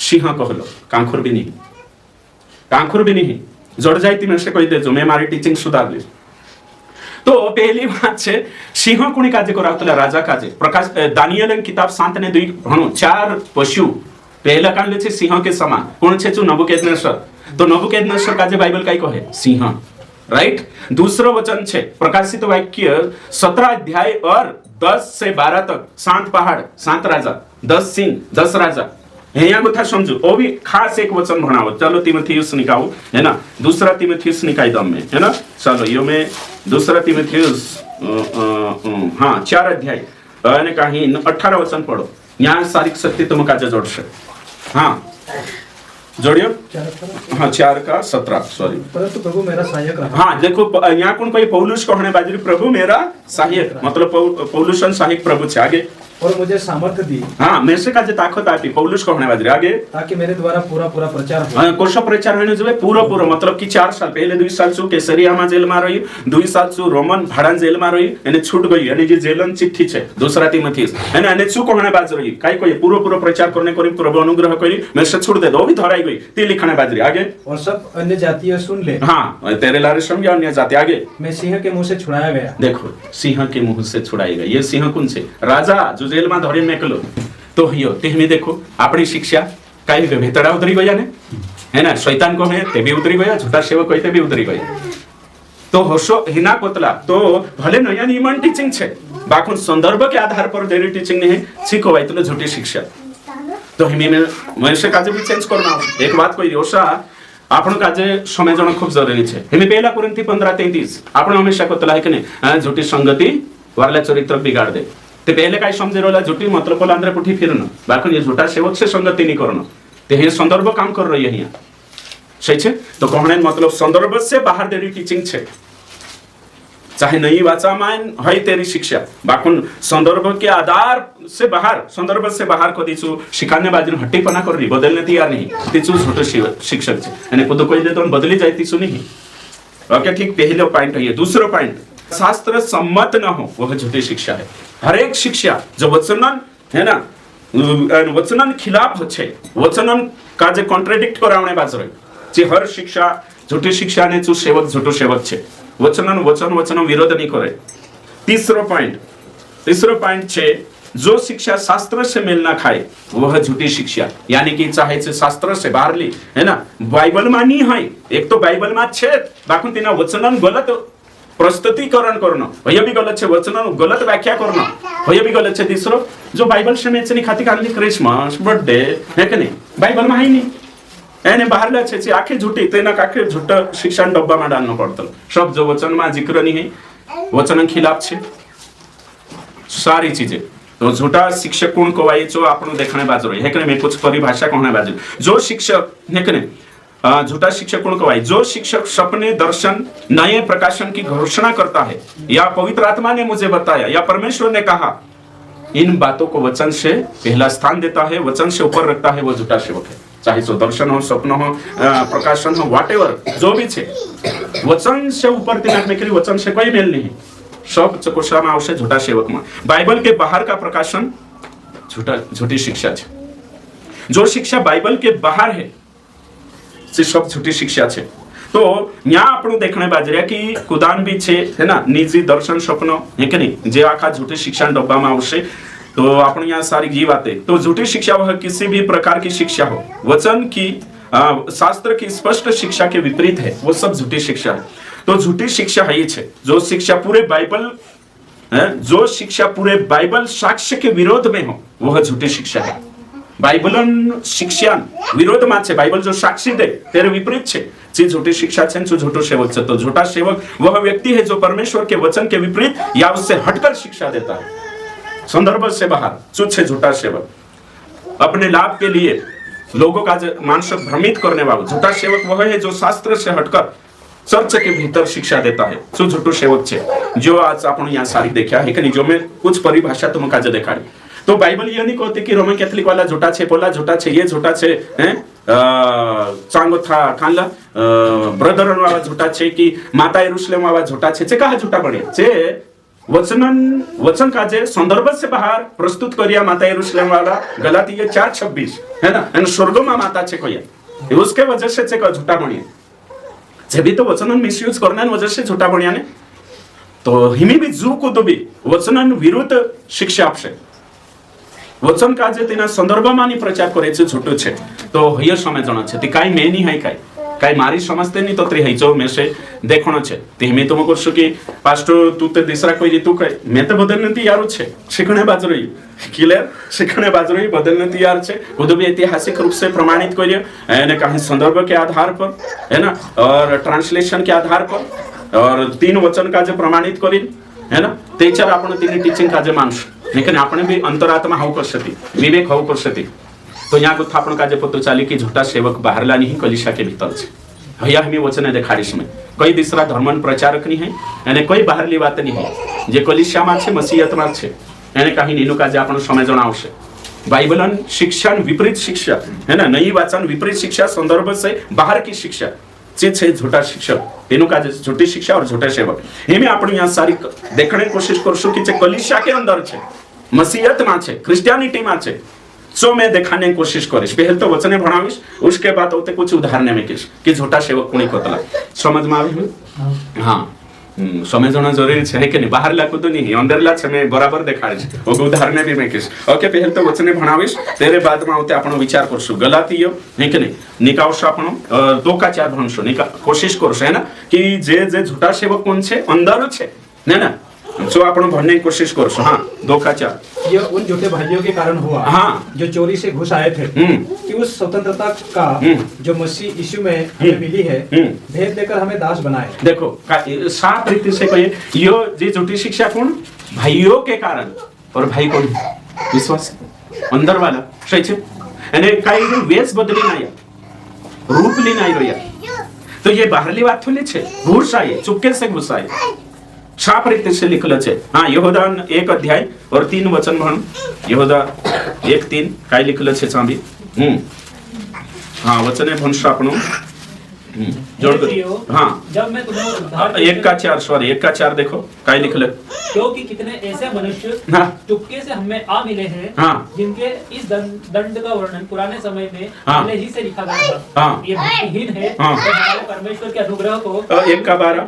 सिंह कहलो कांखुर भी नहीं जोड़ जाती में से कोई दे जो मैं मारी टीचिंग सुधार ली तो पहली बात छे सिंह कुणी काजे करावतला राजा काजे प्रकाश दानियल किताब 7 ने 2 भणो 4 पशु पहला कान ले छे सिंह के समान कोण छे जो नबुकदनेस्सर तो नबुकदनेस्सर काजे बाइबल काई कहे सिंह राइट दूसरा वचन छे प्रकाशित वाक्य 17 अध्याय और 10 से 12 तक 7 पहाड़ 7 राजा 10 सिंह 10 राजा यहाँ गुथा समझो वो भी खास एक वचन भणाओ चलो तीमुथियुस निकाओ है ना दूसरा तीमुथियुस निकाई दम में है ना चलो यो में दूसरा तीमुथियुस हाँ 4 अध्याय અને कहीं 18 वचन पढ़ो यहाँ सारी सत्य तुम काजे जोड़शे हाँ जोड़ियो हाँ 4 का 17 सॉरी परंतु प्रभु मेरा सहायक रहा हाँ देखो यहाँ कौन कोई पौलुस कहने बाजरी प्रभु मेरा सहायक मतलब पौलुसन सहायक प्रभु छे आगे और मुझे सामर्थ्य दी हाँ मेरे से काजे ताकत आपी पौलुस कहने बाजरी आगे ताकि मेरे द्वारा पूरा प्रचार हो कोर्स प्रचार होने जो पूरा मतलब कि 4 साल पहले 2 साल छू केसरिया में जेल में रही 2 साल छू रोमन भाड़ान जेल में रही एने छूट गई एने जे जेलन चिट्ठी छे दूसरा तीमुथियुस एने एने छू कहने बाज रही काई कोई पूरा प्रचार करने करी प्रभु अनुग्रह करी मेरे से छूट दे दो भी धराई गई ती लिखने बाजरी आगे और सब अन्य जातियां सुन ले हाँ तेरे लारे समझ अन्य जाति आगे मैं सिंह के मुंह से छुड़ाया गया देखो सिंह के मुंह से छुड़ाई गई ये सिंह कौन से राजा जो जेल में धरी मेकलो तो हियो तेहमी देखो अपनी शिक्षा काई भेतड़ा उतरी गया ने है ना शैतान को है ते भी उतरी गया झूठा सेवक कहते भी उतरी गया तो होशो हिना कोतला तो भले नया नियमन टीचिंग छे बाकुन संदर्भ के आधार पर देरी टीचिंग नहीं है सीखो भाई तुले झूठी शिक्षा तो हिमी में मनुष्य काजे भी चेंज करना एक बात कोई ओशा आपण काजे समय जण खूब जरूरी छे हिमी पहला कुरिन्थी 15:33 आपण हमेशा कोतला है कि नहीं झूठी संगति वाला चरित्र बिगाड़ दे ते पहले काय समझे रोला झूठी मतलब को अंदर पुठी फिरना बाकी ये झूठा सेवक से संगति नहीं करना ते हे संदर्भ काम कर रही है यहाँ सही छे तो कहने मतलब संदर्भ से बाहर देरी टीचिंग छे चाहे नहीं वाचा मान है तेरी शिक्षा बाकुन संदर्भ के आधार से बाहर को तीसु शिकाने बाजू हट्टीपना कर रही बदलने तैयार नहीं तीसु छोटे शिक्षक छे यानी खुद कोई दे तो बदली जाए तीसु नहीं ओके ठीक पहले पॉइंट है ये दूसरा पॉइंट शास्त्र सम्मत न हो वह झूठी शिक्षा है हर एक शिक्षा जो वचनन है ना वचनन खिलाफ छे वचनन का जे कॉन्ट्राडिक्ट करावणे बाज रही जे हर शिक्षा झूठी शिक्षा ने जो सेवक झूठो सेवक छे वचन विरोध नहीं करे तीसरो पॉइंट छे जो शिक्षा शास्त्र से मेल ना खाए वह झूठी शिक्षा यानी कि चाहे से शास्त्र से बाहर ली है ना बाइबल में नहीं है एक तो बाइबल में छे बाकी तेना वचनन गलत प्रस्तुतिकरण करना भैया भी गलत छे वचनन गलत व्याख्या करना भैया भी गलत छे तीसरो जो बाइबल से मैच नहीं खाती काली क्रिसमस बर्थडे है कि नहीं बाइबल में ही नहीं एने बाहर ला छे आखे झूठी तेना काखे झूठा शिक्षा डब्बा में डालना पड़ता सब जो वचन में जिक्र नहीं है वचन खिलाफ छे सारी चीजें तो झूठा शिक्षक कौन कहवाई जो आपने देखने बाजू है कि नहीं मैं कुछ परिभाषा कहने बाजू जो शिक्षक है कि नहीं झूठा शिक्षक कौन कहवाई जो शिक्षक सपने दर्शन नए प्रकाशन की घोषणा करता है या पवित्र आत्मा ने मुझे बताया या परमेश्वर ने कहा इन बातों को वचन से पहला स्थान देता है वचन से ऊपर रखता है वो झूठा सेवक है चाहे सो दर्शन हो स्वप्न हो प्रकाशन हो व्हाटएवर जो भी छे वचन से ऊपर तिनाकने के लिए वचन से कोई मेल नहीं सब चकोशा में आवश्यक झूठा सेवक में बाइबल के बाहर का प्रकाशन झूठी शिक्षा है जो शिक्षा बाइबल के बाहर है से सब झूठी शिक्षा है तो यहाँ આપણું देखने बाज रहा कि कुदान भी छे है ना निजी दर्शन स्वप्न है कि नहीं जे आखा झूठी शिक्षा डब्बा में आवश्य तो આપણે यहाँ सारी ये बातें तो झूठी शिक्षा वह किसी भी प्रकार की शिक्षा हो वचन की शास्त्र की स्पष्ट शिक्षा के विपरीत है वो सब झूठी शिक्षा है तो झूठी शिक्षा है ये जो शिक्षा पूरे बाइबल साक्ष्य के विरोध में हो वह झूठी शिक्षा है बाइबलन शिक्षा विरोध में छे बाइबल जो साक्षी दे तेरे विपरीत छे जे झूठी शिक्षा छे जो झूठो सेवक छे तो झूठा सेवक वह व्यक्ति है जो परमेश्वर के वचन के विपरीत या उससे हटकर शिक्षा देता है संदर्भ से बाहर जो छे झूठा सेवक अपने लाभ के लिए लोगों का मानस भ्रमित करने वाला झूठा सेवक वह है जो शास्त्र से हटकर चर्च के भीतर शिक्षा देता है जो झूठो सेवक छे जो आज अपन यहाँ सारी देखा है कि जो मैं कुछ परिभाषा तुम काजे देखाड़ी तो बाइबल ये नहीं कहती कि रोमन कैथोलिक वाला झूठा छे पोला झूठा छे ये झूठा छे चांगो था कानला ब्रदर वाला झूठा छे कि माता यरूशलेम वाला झूठा छे कहा झूठा बने छे वचन का जे संदर्भ से बाहर प्रस्तुत करिया माता यरूशलेम वाला गलातिया 4:26 है ना एन स्वर्ग में माता छे कोया उसके वजह से छे झूठा बनिया जे भी तो वचन मिसयूज करने वजह से झूठा बनिया ने तो हिमी भी जू को तो भी वचन विरुद्ध शिक्षा आपसे वचन का जे तेना संदर्भ मानी प्रचार करे छे झूठो छे तो हय समझणो छे ती काई मैं नहीं है काई मारी समझते नहीं तो त्रि जो में से देखणो छे ते मैं तुम करसु कि पास्टर तू ते दूसरा कोई तू कहे मैं तो बदलने तैयार छे शिखणे बाज रही क्लियर शिखणे बाज रही बदलने तैयार छे खुद भी ऐतिहासिक रूप से प्रमाणित करियो एने कहीं संदर्भ के आधार पर है ना और ट्रांसलेशन के आधार पर और 3 वचन का जो प्रमाणित करी है ना तेचार आपण तीन टीचिंग का जो मानस लेकिन आपने भी अंतरात्मा हाउ कर सकती विवेक हाउ कर सकती तो यहाँ को थापण का पतो चाली कि झूठा सेवक बाहर लानी ही कलिशा के भीतर छे भैया हमें वचन देखाड़ीश में कोई दूसरा धर्मन प्रचारक नहीं है यानी कोई बाहरली बात नहीं है जे कलिशा में छे मसीहत में छे यानी कहीं नीनु का जे आपण समय जणावशे बाइबलन शिक्षण विपरीत शिक्षा है ना नई वाचन विपरीत शिक्षा संदर्भ से बाहर की शिक्षा जे छे झूठा शिक्षक तेनु का झूठी शिक्षा और झूठा सेवक एमे आपण यहाँ सारी देखने कोशिश करसु कि जे कलिशा के अंदर छे मसीहत में छे क्रिश्चियनिटी में छे सो मैं दिखाने की कोशिश करिश पहले तो वचने भणाविश उसके बाद होते कुछ उदाहरण में किस कि झूठा सेवक कोनी कोतला समझ में आवे हां समझना जरूरी है कि नहीं बाहर ला को तो नहीं अंदर ला छे मैं बराबर देखाड़ीश वो उदाहरण भी मैं किस ओके पहले तो वचने भणाविश तेरे बाद में होते आपण विचार करसु गलातियो है कि नहीं निकावश आपण 2 का 4 भणसु निका कोशिश करसु है ना कि जे जे झूठा सेवक कोन छे अंदर छे ना जो आपण भरने की कोशिश करसु हां 2 का 4 ये उन झूठे भाइयों के कारण हुआ हाँ जो चोरी से घुस आए थे कि उस स्वतंत्रता का जो मसीह यीशु में हमें मिली है भेद देकर हमें दास बनाए देखो साफ रीति से कहिए यो जी झूठी शिक्षा कौन भाइयों के कारण और भाई कौन विश्वास अंदर वाला सही छे यानी काई वेश बदली नहीं रूप ली नहीं रही तो ये बाहरली बात थोड़ी छे घुस आए चुपके से घुस आए साफ रीते से लिखलं છે હા यहूदा 1 अध्याय और 3 वचन म्हणून यहूदा 1:3 काय लिखलं છે चांबी हाँ वचन है भंश आपण जोड़ प्रियो, हाँ जब मैं तुम्हें उद्धार 1:4 सॉरी 1:4 देखो काय लिखलं क्योंकि कितने ऐसे मनुष्य हाँ चुपके से हमें आ मिले हैं हाँ जिनके इस दंड का वर्णन पुराने समय में हाँ। पहले ही से लिखा गया था। हाँ। ये भक्तिहीन है हाँ। और हमारे परमेश्वर के अनुग्रह को 1:12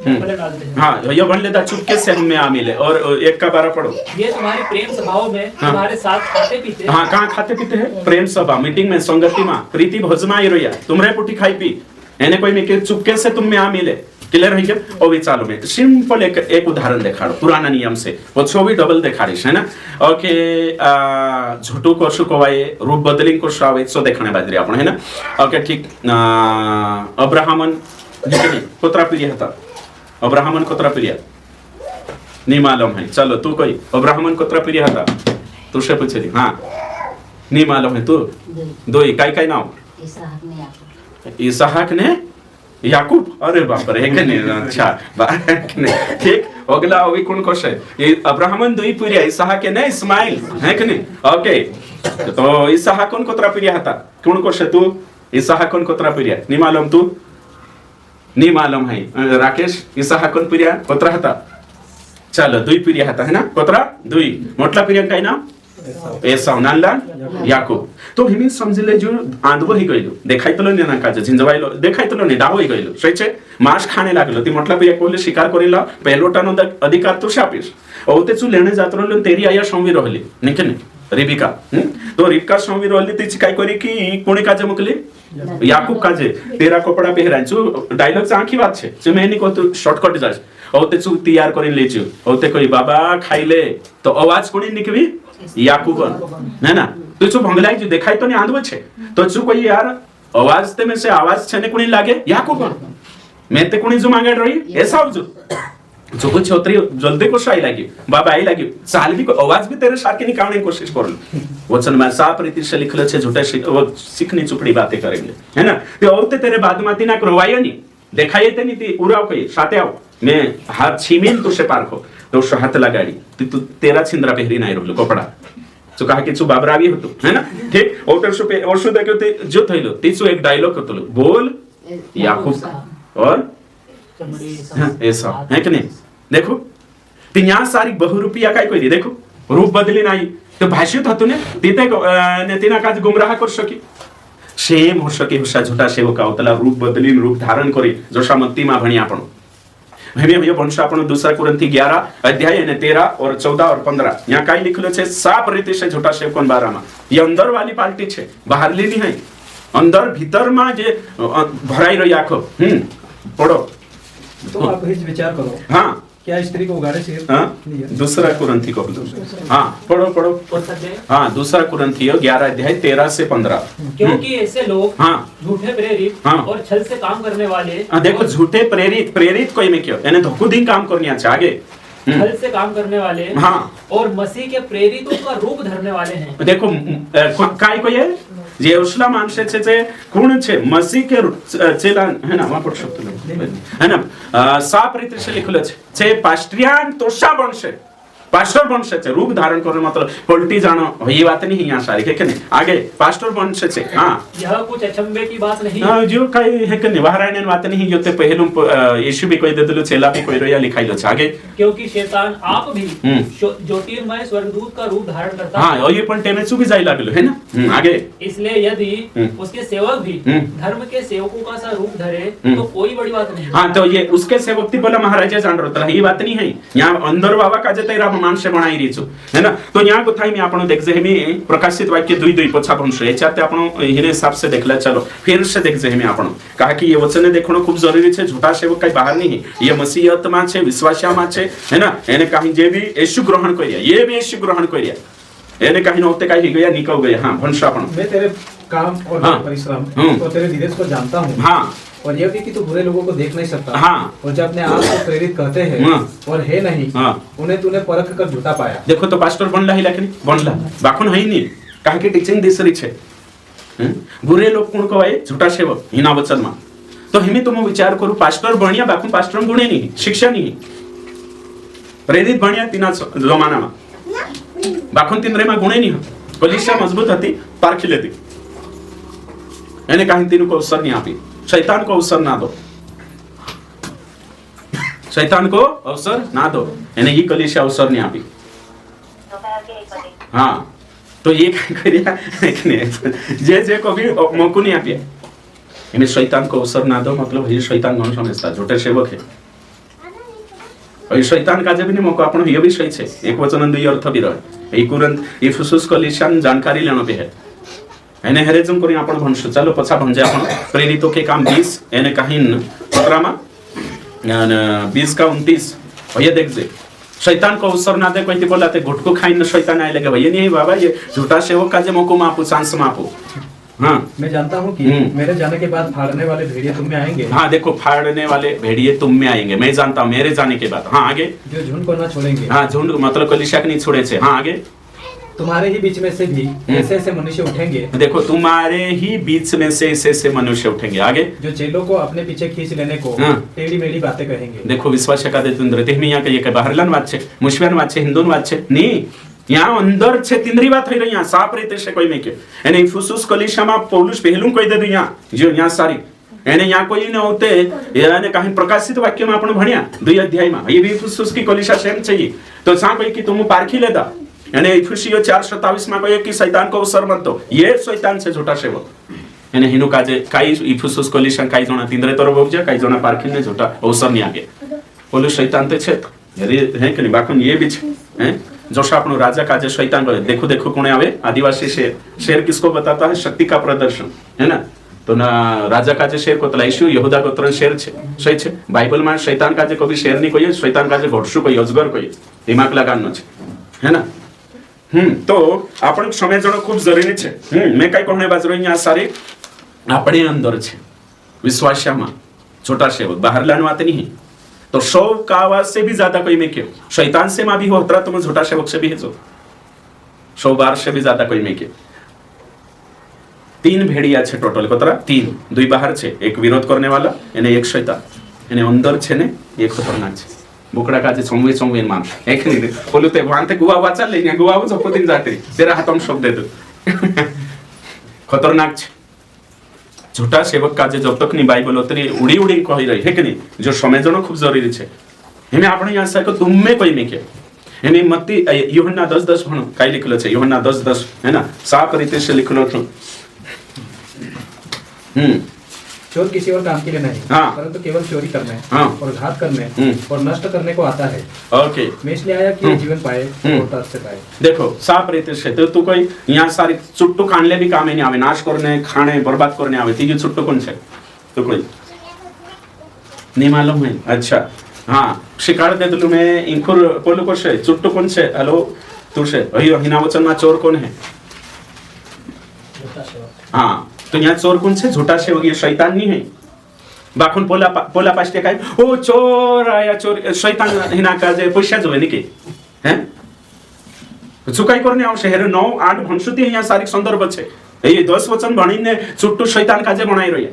पहले डालते हैं। हाँ ये बन लेता चुपके से हमें आ मिले और 1:12 पढ़ो ये तुम्हारे प्रेम स्वभाव में हाँ। तुम्हारे साथ खाते पीते हाँ कहाँ खाते पीते हैं प्रेम सभा मीटिंग में संगति में प्रीति भोज में रोया तुमरे पुटी खाई पी एने कोई में चुपके से तुम में आ मिले क्लियर है क्या और भी चालू में सिंपल एक उदाहरण दिखाड़ो पुराना नियम से वो छो भी डबल दिखाड़ीश है ना ओके झूठू को शुकोवाए रूप बदलिंग को श्रावे सो देखने बाजरी आपण है ना ओके ठीक अब्राहमन कोतरा पीरिया था अब्राहमन कोतरा पीरिया नहीं मालूम है चलो तू कोई अब्राहमन कोतरा पीरिया था तुझसे पूछे हाँ नहीं मालूम है तू दो ही काय नाव इसहाक ने याकूब अरे बाप रे है अच्छा ठीक अगला अभी कौन कोश है ये अब्राहमन दुई पीरिया इसहाक ने इस्माइल है कि नहीं ओके तो इसहाक कौन कोतरा पीरिया था कौन कोश है तू इसहाक कौन कोतरा पीरिया नहीं मालूम तू नहीं मालूम है राकेश इसहाक कौन पीरिया कोतरा था चलो दुई पीरिया था है ना कोतरा दुई मोटला पीरिया का नाम एसाव नानला याकूब तो हिमी समझले जो आंधवो ही गइलो देखाई तलो ने ना काज झिंजवाइलो देखाई तलो ने डाहो ही गइलो सहीचे मांस खाने लागलो ती मतलब एक बोले शिकार करेला पहलोटानो अधिकार तो शापिस और ते चू लेने जात रहलो तेरी आया संवी रहली निके ने रिबिका तो रिबिका संवी रहली तीच काय करी की कोणी काजे मुकली याकूब काजे तेरा कपड़ा पहरांचू डायलॉग चा आखी बात छे जे मैंने को तो शॉर्टकट जास और ते चू तैयार करी लेचू और ते कोई बाबा खाइले तो आवाज कोणी निकवी याकूब है ना तो चू भंगलाई जो देखाई तो नहीं आंधवो छे तो चू कोई यार आवाज ते में से आवाज छने कोणी लागे याकूब मैं ते कोणी जो मांगड़ रही ऐसा जो कुछ छोत्री जल्दी को आई लगी बाबा आई लगी साल भी आवाज भी तेरे साथ की निकालने की कोशिश कर लो वचन में साफ रीति से लिखल छे झूठे सीखनी चुपड़ी बातें करेंगे है ना ते औते तेरे बाद माती ना करवायो नहीं देखाई ते नहीं ती उराव कही साथे आओ मैं हाथ छीमीन तुसे पारखो तो हाथ लगाड़ी तू तेरा छिंद्रा पहरी नहीं रहलो कपड़ा तो कहा कि तू बाबरावी होतो है ना ठीक और शो देखो ते जो थइलो तीसो एक डायलॉग करतो बोल याकूब और ऐसा है कि नहीं देखो तिन्या सारी बहुरूपिया काय कोई देखो रूप बदली नाही तो भाषित होतो ने तिथे ने तिना काज गुमराह कर सकी सेम हो सके हुसा झूठा सेवक आवतला रूप बदली रूप धारण करी जोशा मत्ती मा भणी आपण भैया वंश आपण दूसरा कुरंथी 11 अध्याय ने 13 और 14 और 15 यहाँ काय लिखलो छे साफ रीति से झूठा सेवकन बारा में ये अंदर वाली पार्टी छे बाहर ली नहीं है अंदर भीतर में जे भराई रही आखो पढ़ो तो आप हिच विचार करो हाँ क्या स्त्री को उगाड़े से दूसरा कुरंथी को हाँ पढ़ो हाँ दूसरा कुरंथी 11 अध्याय 13 से 15 क्योंकि ऐसे लोग हाँ झूठे प्रेरित हाँ और छल से काम करने वाले देखो झूठे प्रेरित कोई में क्यों यानी धोखुदी काम करनी है आगे छल से काम करने वाले हाँ और मसीह के प्रेरितों का रूप धरने वाले हैं देखो काय को ये यरूशलेम माणसाचे जे कोण छे मसीह के चेला है ना वहां पढ़ सकते है ना साफ रीति से लिखलो छे पास्ट्रियान तोषा बनसे पास्टर बनसे छे रूप धारण करने मतलब पलटी जानो ये बात नहीं यहाँ सारी है कि नहीं आगे पास्टर बनसे छे हाँ यह कुछ अचंभे की बात नहीं हाँ जो कई है कि निवारण बात नहीं जो ते पहलू यीशु भी कोई दे दिलो चेला भी कोई रोया लिखाइलो छे आगे क्योंकि शैतान आप भी ज्योतिर्मय स्वर्गदूत का रूप धारण करता है हाँ और ये पण टेमे चुकी जाई लागलो है ना आगे इसलिए यदि उसके सेवक भी धर्म के सेवकों का सा रूप धरे तो कोई बड़ी बात नहीं हाँ तो ये उसके सेवक थी बोला महाराजा जान रहा ये बात नहीं है यहाँ अंदर बाबा का जते मान से बनाई रही छु है ना तो यहाँ को थाई में आपण देख जे में प्रकाशित वाक्य 2:2 पोछा भंश याच्याते आपण हिने हिसाब से देखला चलो फिर से देख जे में आपण कहा कि ये वचन देखणो खूब जरूरी छे झूठा सेवक काही बाहर नहीं ये मसीहत में छे विश्वासिया में छे है ना एने कहीं जे भी यीशु ग्रहण करिया ये भी यीशु ग्रहण करिया एने कहीं नोते काही गया निकल गया हां भंश आपण मैं तेरे काम और हाँ, परिश्रम और तेरे धीरज को जानता हूँ हाँ और यह भी कि तू बुरे लोगों को देख नहीं सकता हाँ और जब अपने आप को प्रेरित कहते हैं हाँ, और है नहीं हाँ, उन्हें तूने परख कर झूठा पाया देखो तो पास्टर बनला ही लेकिन बनला बाकुन है नहीं कहा कि टीचिंग दिसरी छे बुरे लोग कोण कहवाय झूठा सेवक हिना वचन में तो हिमी तुम विचार करू पास्टर बनिया बाकुन पास्टर गुणे नहीं शिक्षा नहीं પ્રેરિત ભણ્યા તેના જમાનામાં બાખુન તિંદ્રેમાં ગુણે નહીં કલીશા મજબૂત હતી પારખી લેતી એને કાંઈ તેનું કોઈ અવસર નહીં આપી शैतान को अवसर ना दो शैतान को अवसर ना दो એને ઈ કલીશા અવસર નહીં આપી હા તો એ કઈ કર્યા જે જે को भी मौको नहीं આપ્યા એને शैतान को अवसर ना दो मतलब ये शैतान कौन समझता झूठे सेवक है और शैतान का जब भी मौका अपन ये भी सही है एक वचन दुई अर्थ भी रहे एक कुरंत इफिसुस कलीसिया जानकारी लेनो भी है એને હેરેજમ કરી आपण ભણશું ચાલો પછા ભણજે आपण પ્રેરિતો કે કામ 20 એને કહીન પત્રામાં 20 का 29 भैया देख जे शैतान को अवसर ना दे कोई बोलाते गुटको खाइन शैतान आए लगे भैया नहीं बाबा ये झूठा सेवक का जे मौको मापू चांस मापू हाँ मैं जानता हूँ कि मेरे जाने के बाद फाड़ने वाले भेड़िए तुम में आएंगे हाँ देखो फाड़ने वाले भेड़िए तुम में आएंगे मैं जानता हूँ मेरे जाने के बाद हाँ आगे जो झुंड को ना छोड़ेंगे हाँ झुंड मतलब कलीसिया नहीं छोड़े थे हाँ आगे तुम्हारे ही बीच में से भी ऐसे ऐसे मनुष्य उठेंगे देखो तुम्हारे ही बीच में से ऐसे ऐसे मनुष्य उठेंगे आगे जो चेलों को अपने पीछे खींच लेने को टेढ़ी मेढ़ी बातें कहेंगे देखो विश्वास का देते तेहमी यहाँ कहिए के बाहरलन बात छे मुश्किल बात छे हिंदू बात छे नहीं यहाँ अंदर छे तिंद्री बात થઈ રહી यहाँ साफ रीते से कोई में के એને ઇફુસુસ કલીસિયામાં પૌલુસ પહેલું કહી દીધું यहाँ जो यहाँ सारी એને यहाँ कोई न होते એને कहीं प्रकाशित वाक्य में आपण भण्या 2 अध्याय में ये भी इफुसुस की कलीसिया सेम चाहिए तो सा कोई कि तुम पारखी लेदा यानी इफिसियो 4:27 में कहे कि शैतान को अवसर मत दो ये शैतान से झूठा सेवक यानी हिनु काजे काई इफिसुस कलीसिया काई जोना तिंद्रे तरफ होजे काई जोना पारखी ने झूठा अवसर नहीं आगे बोलो शैतान ते छे अरे है कि नहीं बाकुन ये भी हैं जोशा अपनो राजा काजे शैतान को देखो देखो कोने आवे आदिवासी शेर शेर किसको बताता है शक्ति का प्रदर्शन है ना तो ना राजा काजे शेर को तलाइशु यहूदा गोत्र शेर छे सही छे बाइबल में शैतान काजे को भी शेर नहीं कोई शैतान काजे घोड़सु कोई अजगर कोई दिमाग लगानो छे है ना तो आपण समझणो खूब जरूरी छे मैं कई कहने बाजरो અહીંયા सारी આપણે અંદર છે વિશ્વાસમાં छोटा सेवक बाहर लाने बात नहीं तो 100 का आवाज से भी ज्यादा कोई में क्यों शैतान से मां भी होता तो मैं छोटा सेवक से भी है जो 100 बार से भी ज्यादा कोई में क्यों 3 भेड़िया छे टोटल कोतरा 3 2 बाहर छे एक विरोध करने वाला एने एक शैतान एने अंदर छे ने एक खतरनाक छे बुकड़ा का जे सोमवे सोमवे मान एक नहीं बोलो ते वांते गुवा वाचा लेने गुवा वो सब दिन जाते तेरा हाथ हम शब्द दे दो खतरनाक छे झूठा सेवक का जे जब तक नहीं बाइबल उतरी उड़ी उड़ी कही रही है कि नहीं जो समझणो खूब जरूरी छे हमें આપણે यहाँ से को तुम में कोई में के हमें मत्ती यूहन्ना 10:10 भणो काई लिखलो छे यूहन्ना 10:10 है ना साफ रीते से लिखलो छो चोर किसी और काम के लिए नहीं परंतु केवल चोरी करने और घात करने और नष्ट करने को आता है ओके मैं इसलिए आया कि जीवन पाए और अर्थ से पाए देखो साफ रीते से तो तू कोई यहाँ सारी चुट्टू खाने भी काम नहीं आवे नाश करने खाने बर्बाद करने आवे तीजू चुट्टू कौन छे तो कोई नहीं मालूम है अच्छा हाँ शिकार दे दलू मैं इंखुर पोलो को छे चुट्टू कौन छे हेलो तू छे अयो हिना वचन में चोर कौन है हाँ तो यहाँ चोर कौन से झूठा सेवक ये शैतान नहीं है बाखुन पोला पास्टे काय ओ चोर आया चोर शैतान हिना का जे पैसा जो है निके हैं चुकाई करने आवश्य हेरे 9-8 भणसुती यहाँ सारी संदर्भ छे ये 10 वचन भणीने चुट्टू शैतान काजे बनाई रही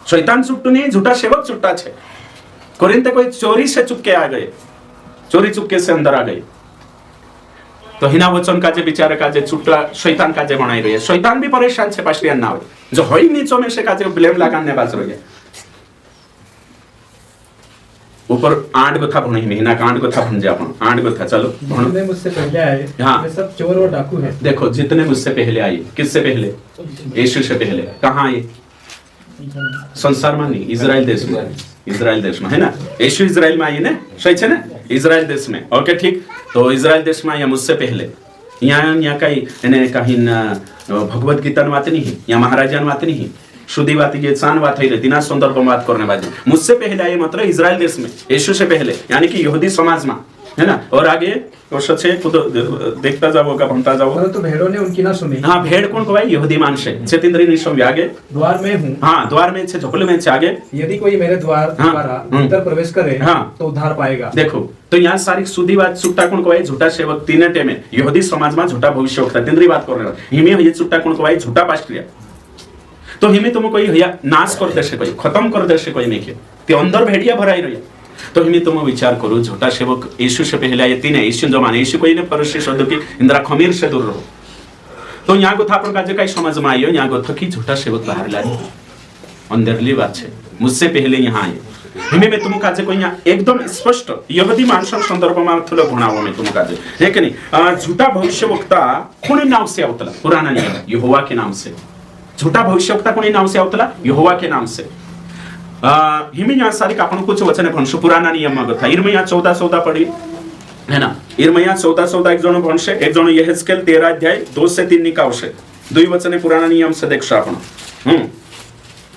शैतान चुट्टू नहीं झूठा सेवक चुट्टा छे कोरिन्थे कोई चोरी से चुपके आ गए चोरी चुपके से अंदर आ गए तो हिना वचन का जे विचार का जे छुट्टा शैतान का जे बनाई रही है शैतान भी परेशान छे पास्टियन ना हो जो होई नीचो में से का जे ब्लेम लगाने बाज रही है ऊपर 8 कथा भणी में हिना 8 कथा भण जे अपन 8 कथा चलो जितने मुझसे पहले आए वे सब चोर और डाकू हैं देखो जितने मुझसे पहले आए किससे पहले यीशु से पहले कहां आए संसार में नहीं इजराइल देश में है ना यीशु इजराइल में आए ना सही छे ना इजराइल देश में ओके ठीक तो इजराइल देश में या मुझसे पहले यहाँ कहीं एने कहीं भगवत गीता बात नहीं या महाराजा बात नहीं शुद्धि बात ये चान बात है दिना संदर्भ में बात करने वाली मुझसे पहले आए मतलब इजराइल देश में यीशु से पहले यानी कि यहूदी समाज में है ना और आगे सचे खुद देखता जाओगा बनता जाओ परंतु भेड़ों ने उनकी ना सुनी हाँ भेड़ कौन को भाई यहूदी मानसे चेतिंद्री निशम आगे द्वार में हूँ हाँ द्वार में छे झोपड़े में छे आगे यदि कोई मेरे द्वार द्वारा भीतर प्रवेश करे तो उद्धार पाएगा देखो तो यहाँ सारी सुधी बात छुट्टा कौन को भाई झूठा सेवक तीन टेमे यहूदी समाज में झूठा भविष्य होता तिंद्री बात कर रहे हिमे ये छुट्टा कौन को भाई झूठा पास्ट्रिया तो हिमे तुम कोई नाश कर दे कोई खत्म कर दे कोई नहीं के ते अंदर भेड़िया भराई रही तो हिमी तुम विचार करो झूठा सेवक यीशु से पहले आए तीन यीशु जो माने यीशु कोई ने परोसे शब्द की इंदिरा खमीर से दूर रहो तो यहाँ को था अपन का जो कई समझ में आयो यहाँ को था कि झूठा सेवक बाहर लाए अंदरली बात है मुझसे पहले यहाँ आए हिमे में तुम काजे को यहाँ एकदम स्पष्ट यहूदी मानसन संदर्भ में थोड़ा गुणाओं में तुम काजे है कि नहीं झूठा भविष्यवक्ता कोणी नाव से आवतला पुराना नियम यहोवा के नाम से झूठा भविष्यवक्ता कोणी नाव से आवतला यहोवा के नाम से हिमे यहाँ सारी आपण कुछ वचन भणशु पुराना नियम में था इर्मिया 14:14 पढ़ी है ना इर्मिया 14:14 एक जण भणशे एक जण यहेजकेल 13 अध्याय 2 से 3 निकावशे दुई वचने पुराना नियम से देखशो आपण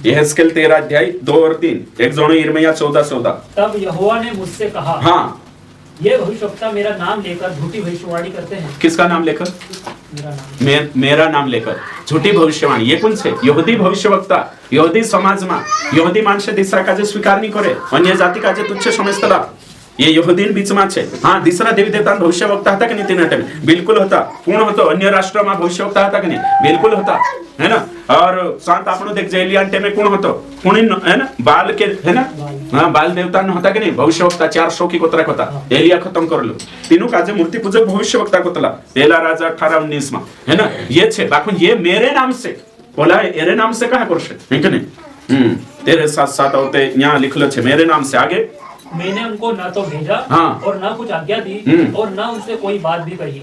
यहेजकेल 13 अध्याय 2 और 3 एक जण यिर्मयाह 14:14 तब यहोवा ने मुझसे कहा हाँ ये भविष्यवक्ता मेरा नाम लेकर झूठी भविष्यवाणी करते हैं किसका नाम लेकर मेरा नाम मेरा नाम लेकर झूठी भविष्यवाणी ये कौन से यहूदी भविष्यवक्ता यहूदी समाज में यहूदी माणसे दिसरा काजे स्वीकार नहीं करे अन्य जाति काजे तुच्छ समजतला ये यहूदीन बीच में छे हाँ दिसरा देवी देवता भविष्यवक्ता था कि नहीं तीन टाइम बिल्कुल होता पूर्ण होता अन्य राष्ट्र में भविष्यवक्ता था कि नहीं बिल्कुल होता है ना और शांत आपनो देख जेलियान टे में कौन होता कौन है ना बाल के है ना हाँ बाल देवता न होता कि नहीं भविष्यवक्ता 400 की कोतरा होता एलिया खत्म कर लो तीनों काजे मूर्ति पूजक भविष्यवक्ता कोतला पहला राजा 18-19 में है ना ये छे बाकुन ये मेरे नाम से बोला मेरे नाम से कहा करशे है कि नहीं तेरे साथ साथ होते यहाँ लिखलो छे मेरे नाम से आगे मैंने उनको न तो भेजा हाँ। और न कुछ आज्ञा दी और न उनसे कोई बात भी कही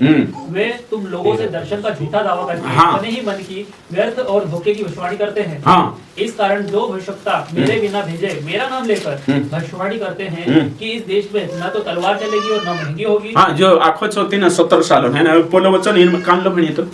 वे तुम लोगों से दर्शन का झूठा दावा करके हाँ। अपने ही मन की व्यर्थ और धोखे की भविष्यवाणी करते हैं हाँ। इस कारण जो भविष्यवक्ता मेरे बिना भेजे मेरा नाम लेकर भविष्यवाणी करते हैं कि इस देश में न तो तलवार चलेगी और न महंगी होगी हाँ जो आखो चौथी ना 70 साल है ना पोलो वचन कान लो भणी तो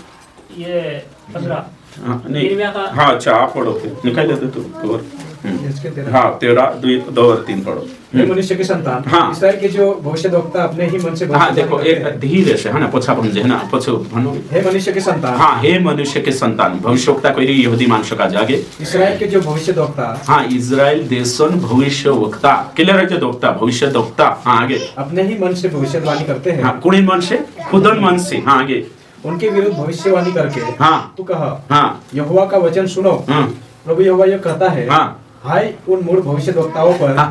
ये 15 हाँ नहीं यिर्मयाह का हाँ अच्छा आप पढ़ो निकाल देते तू और इसके 13 हाँ 13 2 और 3 पढ़ो हे मनुष्य के संतान हाँ। इस्राएल के जो भविष्यद्वक्ता अपने ही मन से हाँ देखो भविष्यवाणी एक करते हैं। धीरे से है ना पोछा समझे है ना पोछो भनो हे मनुष्य के संतान हाँ हे मनुष्य के संतान भविष्यवक्ता कोई यहूदी मानसो का जागे इस्राएल के जो भविष्यद्वक्ता हाँ इजराइल देशन भविष्यवक्ता क्लियर है जो दोक्ता भविष्यवक्ता हाँ आगे अपने ही मन से भविष्यवाणी करते हैं हाँ कुणी मन से खुदन मन से हाँ आगे उनके विरुद्ध भविष्यवाणी करके हाँ तू कहा हाँ यहोवा का वचन सुनो हाँ प्रभु यहोवा यह कहता है हाँ हाय उन मूढ़ भविष्यद्वक्ताओं पर हाँ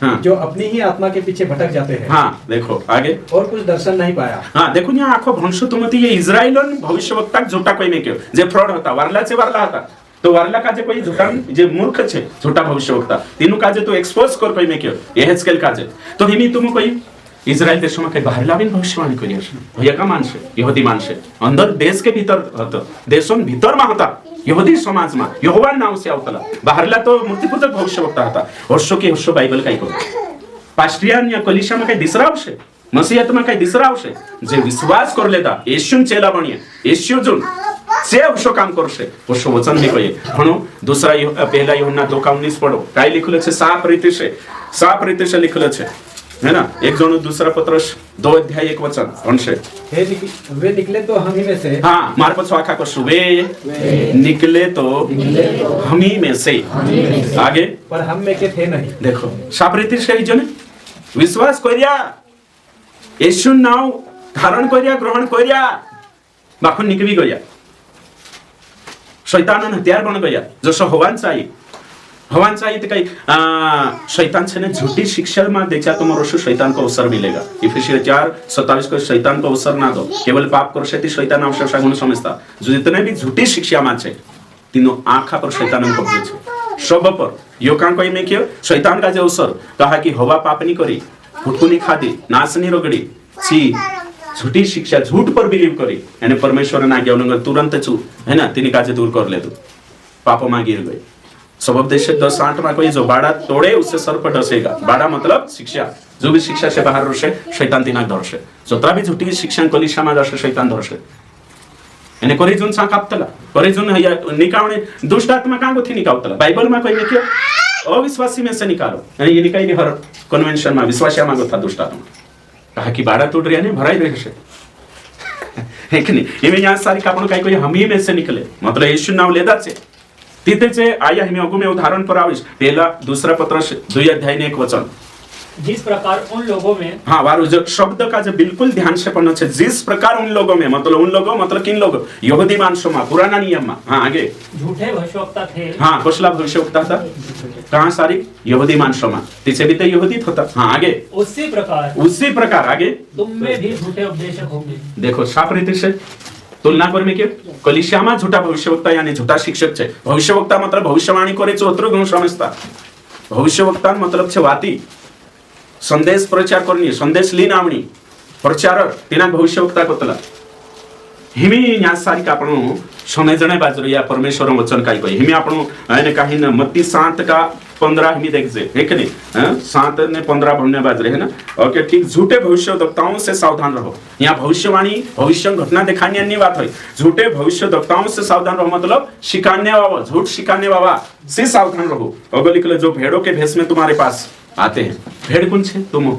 हाँ जो अपनी ही आत्मा के पीछे भटक जाते हैं हाँ देखो आगे और कुछ दर्शन नहीं पाया हाँ देखो यहाँ आखो भंशु तुमती ये इजराइल भविष्यवक्ता झूठा कोई नहीं क्यों जे फ्रॉड होता वारलाचे वारला होता तो वारला का जे कोई झूठा जे मूर्ख छे झूठा भविष्यवक्ता तीनों का जे तो एक्सपोज कर कोई नहीं क्यों यहेजकेल का जे तो हिमी तुम कोई इजराइल देश में कहीं बाहर लावीन भविष्यवाणी करी भैया का मानसे यहूदी मानसे अंदर देश के भीतर होता देशों भीतर में होता यहूदी समाज में यहोवा नाम से आवतला बाहरला तो मूर्तिपूजक भविष्यवक्ता होता वर्षों के वर्षों बाइबल काही करू पास्ट्रियन या कलिशा में काही दिसरा आवशे मसीहत में काही दिसरा आवशे जे विश्वास कर लेता येशून चेला बनिए येशू जुन से वर्षो काम करशे वर्षो वचन नहीं कहे म्हणो दूसरा पहला यूहन्ना 2:19 पढ़ो काय लिखलो छे साफ रीति से लिखलो छे है ना एक जण दूसरा पत्रस 2 अध्याय 1 वचन भणशे वे निकले तो हम ही में से हाँ मार पर स्वाखा करशु वे निकले तो हम ही में से आगे पर हम में के थे नहीं देखो साप्रीति से जने विश्वास करिया येशू नाव धारण करिया ग्रहण करिया बाखुन निकली गया शैतान हथियार बन गया जसो हवान चाहिए तो कहीं शैतान से ने झूठी शिक्षा में देखा तो मरोशु शैतान को अवसर मिलेगा इफिसियंस 4:27 को शैतान को अवसर ना दो केवल पाप कर से शैतान अवसर सागुन समझता जो जितने भी झूठी शिक्षा में छे तीनों आँखा पर शैतान कब्जे छे सब पर यो कान कोई में क्यों शैतान का जो अवसर कहा कि हवा पाप नहीं करी फुटकू नहीं खादी नाश नहीं रगड़ी छी झूठी शिक्षा झूठ पर बिलीव करी यानी परमेश्वर ना ज्ञान तुरंत चू है ना तीन काजे दूर कर ले तू पाप में गिर गई सब देश 10:8 में कोई जो बाड़ा तोड़े उससे सर पर डसेगा बाड़ा मतलब शिक्षा जो भी शिक्षा से बाहर रहे शैतान तिनाक धरसे जोतरा भी झूठी शिक्षा कलिशा में जसे शैतान धरसे यानी कोरी जुन सांक आपतला कोरी जुन निकावणे दुष्ट आत्मा कांगो थी निकावतला बाइबल में कोई लिखियो अविश्वासी में से निकालो यानी ये निकाई हर कन्वेंशन में विश्वासिया मांगो था दुष्ट आत्मा कहा कि बाड़ा तोड़ रही है भराई रहे से है कि नहीं ये में यहाँ सारी कापण काई कोई हम ही में से निकले मतलब यीशु नाम लेदा छे तिथे आया हिमे अगु में उदाहरण पर आविश पहला दूसरा पत्रस 2 अध्याय ने 1 वचन जिस प्रकार उन लोगों में हाँ वारो जो शब्द का जो बिल्कुल ध्यान से पढ़ना चाहिए, जिस प्रकार उन लोगों में, मतलब उन लोगों मतलब किन लोग, यहूदी मानसों में, पुराना नियम में। हाँ आगे, झूठे भविष्यवक्ता थे। हाँ कुशला भविष्यवक्ता था कहाँ सारी, यहूदी मानसों में, तिसे भी तो यहूदी होता। हाँ आगे, उसी प्रकार आगे तुम में भी झूठे उपदेशक होंगे। देखो साफ रीति से तुलना करने के कलिसियामा झूठा भविष्यवक्ता यानी झूठा शिक्षक छे। भविष्यवक्ता मतलब भविष्यवाणी करे छे ओतरो घणो समजता। भविष्यवक्ता मतलब छे वाती, संदेश प्रचार करनी, संदेश लीन आवणी, प्रचारक तेना भविष्यवक्ता कोतला। हिमी न्यास सारी का आपण समझणे बाजरो या परमेश्वर वचन काय कही हिमी आपण आने काही न मत्ती 7 का 15 हिमी देखजे है कि नहीं, 7 ने 15 भरने बाजरे है ना। ओके ठीक, झूठे भविष्यवक्ताओं से सावधान रहो। यहाँ भविष्यवाणी भविष्य घटना दिखाने की बात हुई। झूठे भविष्यवक्ताओं से सावधान रहो मतलब शिकाने वाला, झूठ सिखाने वाला से सावधान रहो। अगर लिखले जो भेड़ों के भेष में तुम्हारे पास आते हैं, भेड़ कौन छे, तुम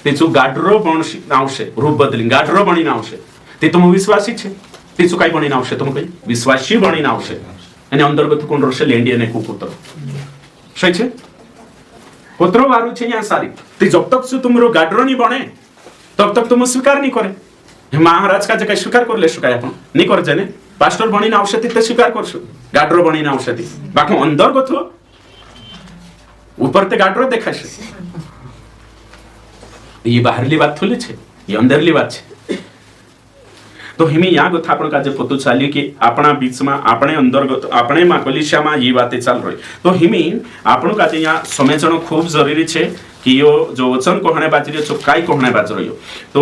तेचु गाडरो बण आवशे, रूप बदली गाडरो बणीने आवशे, ते तुम विश्वासी छे, तेचु काय बणीने आवशे, तुम कई विश्वासी बणीने आवशे અને અંતર્ગત કોણ રહેશે, લેંડી અને કુકુતરો સહી છે, કોતરો વારું છે અહીંયા સારી। તે जब तक सु तुमरो गाडरो नहीं बने तब तक तुम स्वीकार नहीं करे। महाराज का जगह स्वीकार कर लेशो काय आपण नहीं कर जने, पास्टर बणीने आवशे ते स्वीकार करशो, गाडरो बणीने आवशे ते बाकी अंतर्गत ऊपर ते गाडरो देखाशे। ये बाहरली बात थोड़ी छे, ये अंदरली बात छे। तो हिमी या गथा आपण काजे पतो चाल्यो कि आपणा बीच में आपणे अंतर्गत आपणे मा कलिसियामा ये बातें चाल रही। तो हिमी आपण काजे या समझणो खूब जरूरी छे कि यो जो वचन कहणे बाजरी छो काय कहणे बाजरो यो। तो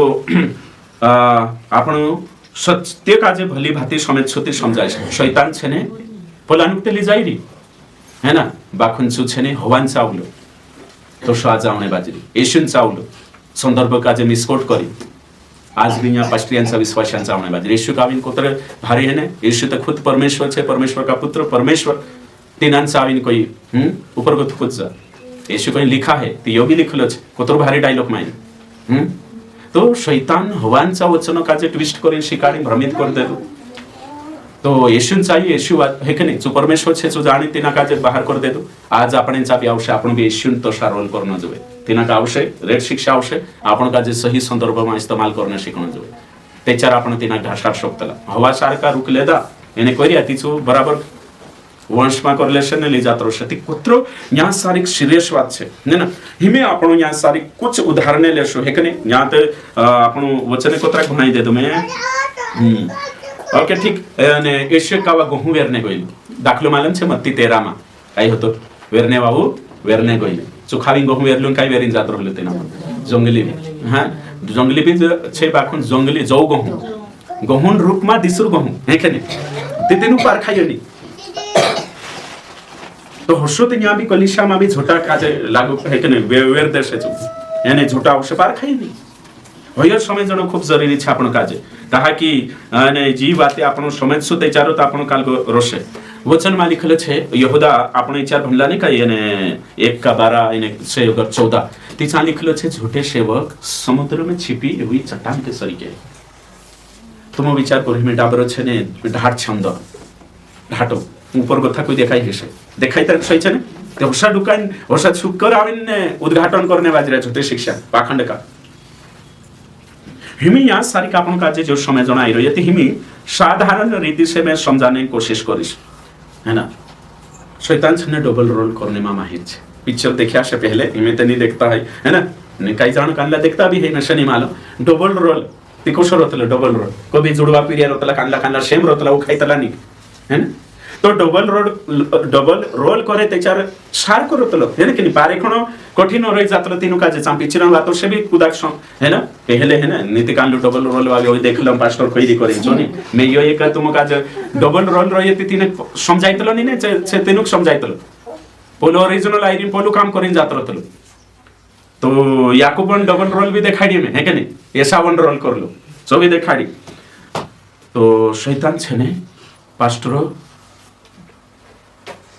आपण सत्य काजे भली भांति समझछो ते समजाय छे। शैतान छे ने पोलानुकतेली जायरी है ना, बाखुंचु छे ने हवान चावलो तो शाजावणे बाजरी येशून चावलो संदर्भ काजे मिसकोट करी। आज भी यहाँ पास्टरियांचा विश्वासांचा होने बाजरी येशू का आविन कोतर भारी है ने, येशू तो खुद परमेश्वर छे, परमेश्वर का पुत्र परमेश्वर तिनांचा आविन कोई ऊपर को खुद जा येशू कोई लिखा है तो यो भी लिखलो छे कोतर भारी डायलॉग माइन। तो शैतान हवांचा वचन काजे ट्विस्ट करीन शिकाडी भ्रमित कर देतो। तो येशून चाहिए येशू है कि नहीं, जो परमेश्वर छे जो जाणी तिना काजे बाहर कर देतो। आज आपण चा भी आवश्य आपण भी येशून तसा रोल करनो जोवे, तिना का आवश्य रेड शिक्षा आवश्य आपण काजे सही संदर्भ में इस्तेमाल करणे शिकणो जोवे। त्याच्यावर आपण तिना ढासार शोकतला हवा सारखा रुकलेदा एने कोरिया तिचो बराबर वंश में कोरिलेशन ले जातो छे। ती कुत्रो यहाँ सारी सीरियस बात छे ने ना। हिमे आपण यहाँ सारी कुछ उदाहरण लेशो है कि नहीं, यहाँ तो आपण वचन कोतरा घुनाई दे दो मैं ओके ठीक। અને એશે કાવા ગહું વેરને ગોઈલ દાખલો માલમ છે મત્તી 13 માં કાઈ હતો વેરને વાવું વેરને ગોઈલ સુખાવી ગહું વેરલું કાઈ વેરીન જાતો રહલો તેના જંગલી હા જંગલી બી છે બાખું જંગલી જौ ગહું ગહું રૂપમાં દિસુર ગહું હે કે ને તે તેનું પારખાયો ની। તો હશો તે ન્યા બી કલિશામાં બી झोटा કાજે લાગુ હે કે ને વેર દેશે છો એને झोटा આવશે પારખાય ની હોય સમજણો ખૂબ જરૂરી છે આપણો કાજે તાકી અને જે વાતે આપણો સમજશું તે ચારો તો આપણો કાલ રોશે। વચનમાં લખેલ છે યહૂદા આપણો વિચાર ભણલા નહીં કઈ અને 1 का 12 અને 14 तिचा लिखलो छे झूठे सेवक समुद्र में छिपी हुई चट्टान के सरीके। तुम विचार करो हिमे डाबरो छे ने ढाट छंद ढाटो ऊपर कथा कोई देखाई तर सही छे ने ते होसा दुकान होसा शुक्र आविने उद्घाटन करने बाजरे झूठे शिक्षा पाखंड का। हिमी यहाँ सारी कापन काजे जो समय जना आई रही है हिमी साधारण रीति से मैं समझाने की कोशिश करीश है ना। शैतान छने डबल रोल करने में माहिर छे। पिक्चर देखा से पहले हिमे ते नहीं देखता है ना, ने कई जान कानला देखता भी है नशा नहीं मालूम डबल रोल तिकोशर होतलो डबल रोल कभी जुड़वा पीरिया रोतला कानला कानला सेम रोतला वो खाईतला नहीं है ना। तो डबल रोल करे त्याच्यावर सारखं रोतलो है ना कि पारे खणो कठिन रही जातलो तीनों काजे चांपी चिरन वातो से भी कुदाक्ष है ना पहले है ना नीति कांडो डबल रोल वाले ओई देखलम पास्टर कई करे जोनी मैं यो एक तुम काजे डबल रोल रही ती तीने समजायतलो नी ने से तीनुक समजायतलो पोलो ओरिजिनल आईरिन पोलो काम करिन जात रहतलो। तो याकूबन डबल रोल भी देखाडी में है कि नहीं एसावन रोल करलो जो भी देखाडी। तो शैतान छे ने पास्टर